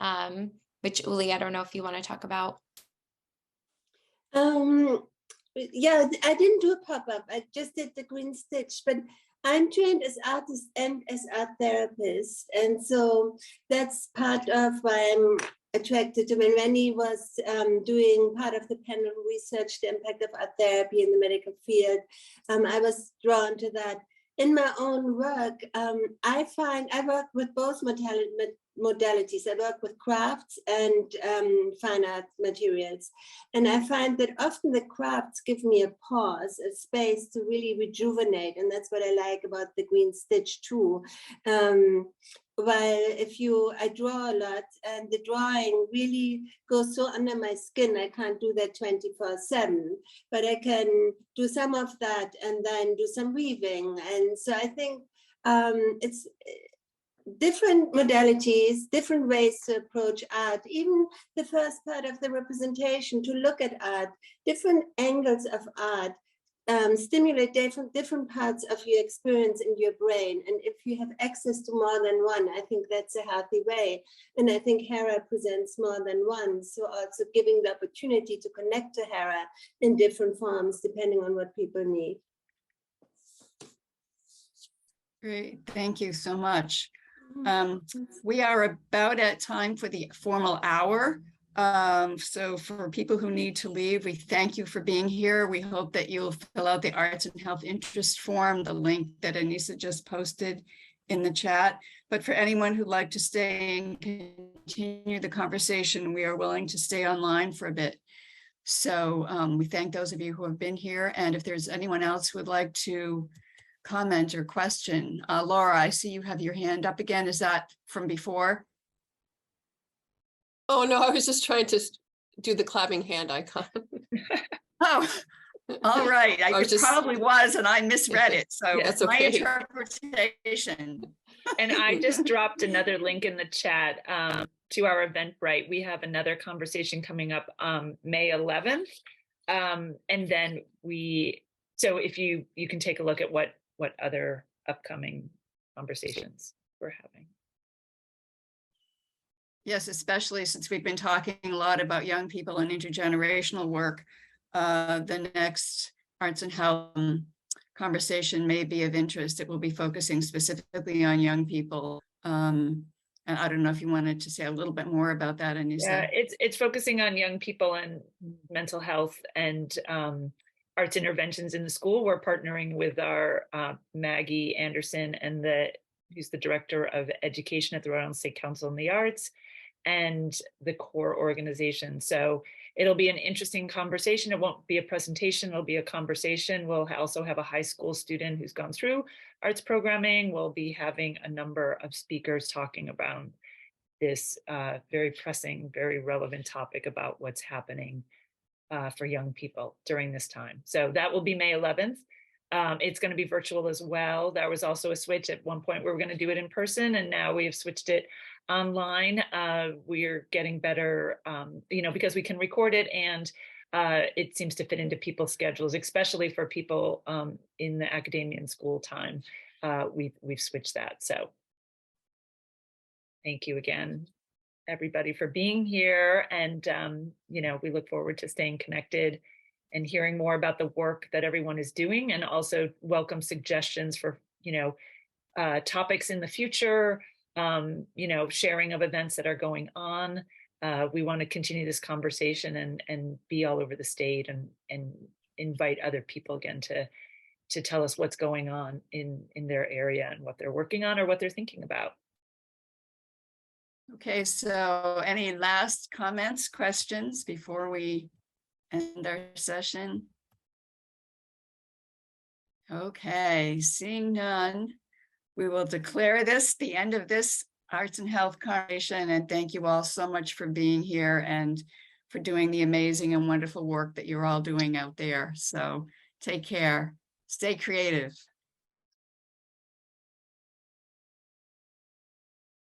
[SPEAKER 8] which Uli, I don't know if you want to talk about.
[SPEAKER 9] Yeah, I didn't do a pop-up. I just did the Green Stitch, but I'm trained as artist and as art therapist. And so that's part of why I'm attracted to when Wendy was doing part of the panel research, the impact of art therapy in the medical field. I was drawn to that. In my own work, I work with both modalities. I work with crafts and fine art materials. And I find that often the crafts give me a pause, a space to really rejuvenate. And that's what I like about the Green Stitch too. While I draw a lot and the drawing really goes so under my skin, I can't do that 24/7, but I can do some of that and then do some weaving. And so I think it's different modalities, different ways to approach art, even the first part of the representation, to look at art, different angles of art, stimulate different parts of your experience in your brain. And if you have access to more than one, I think that's a healthy way. And I think Hera presents more than one. So also giving the opportunity to connect to Hera in different forms, depending on what people need.
[SPEAKER 2] Great, thank you so much. We are about at time for the formal hour. So for people who need to leave, we thank you for being here. We hope that you'll fill out the Arts and Health Interest Form, the link that Anissa just posted in the chat. But for anyone who'd like to stay and continue the conversation, we are willing to stay online for a bit. So we thank those of you who have been here. And if there's anyone else who would like to comment or question, Laura, I see you have your hand up again. Is that from before?
[SPEAKER 6] Oh, no, I was just trying to do the clapping hand icon.
[SPEAKER 2] Oh, all right.
[SPEAKER 6] It
[SPEAKER 2] probably was, and I misread it. So
[SPEAKER 6] that's
[SPEAKER 2] my
[SPEAKER 6] okay.
[SPEAKER 2] interpretation.
[SPEAKER 1] And I just dropped another link in the chat to our Eventbrite. We have another conversation coming up May 11th. And then so if you can take a look at what other upcoming conversations we're having.
[SPEAKER 2] Yes, especially since we've been talking a lot about young people and intergenerational work. The next Arts and Health conversation may be of interest. It will be focusing specifically on young people. And I don't know if you wanted to say a little bit more about that, Anissa.
[SPEAKER 1] Yeah, it's focusing on young people and mental health and arts interventions in the school. We're partnering with our Maggie Anderson who's the director of education at the Rhode Island State Council on the Arts, and the core organization. So it'll be an interesting conversation. It won't be a presentation, it'll be a conversation. We'll also have a high school student who's gone through arts programming. We'll be having a number of speakers talking about this very pressing, very relevant topic about what's happening for young people during this time. So that will be May 11th. It's going to be virtual as well. There was also a switch at one point where we're going to do it in person, and now we have switched it online. We're getting better, because we can record it, and it seems to fit into people's schedules, especially for people in the academia and school time. We've switched that. So thank you again, everybody, for being here. And, we look forward to staying connected and hearing more about the work that everyone is doing, and also welcome suggestions for, topics in the future, sharing of events that are going on. We want to continue this conversation and be all over the state and invite other people again to tell us what's going on in their area and what they're working on or what they're thinking about.
[SPEAKER 2] Okay, so any last comments, questions before we end our session? Okay, seeing none, we will declare this the end of this Arts and Health conversation, and thank you all so much for being here and for doing the amazing and wonderful work that you're all doing out there. So take care, stay creative.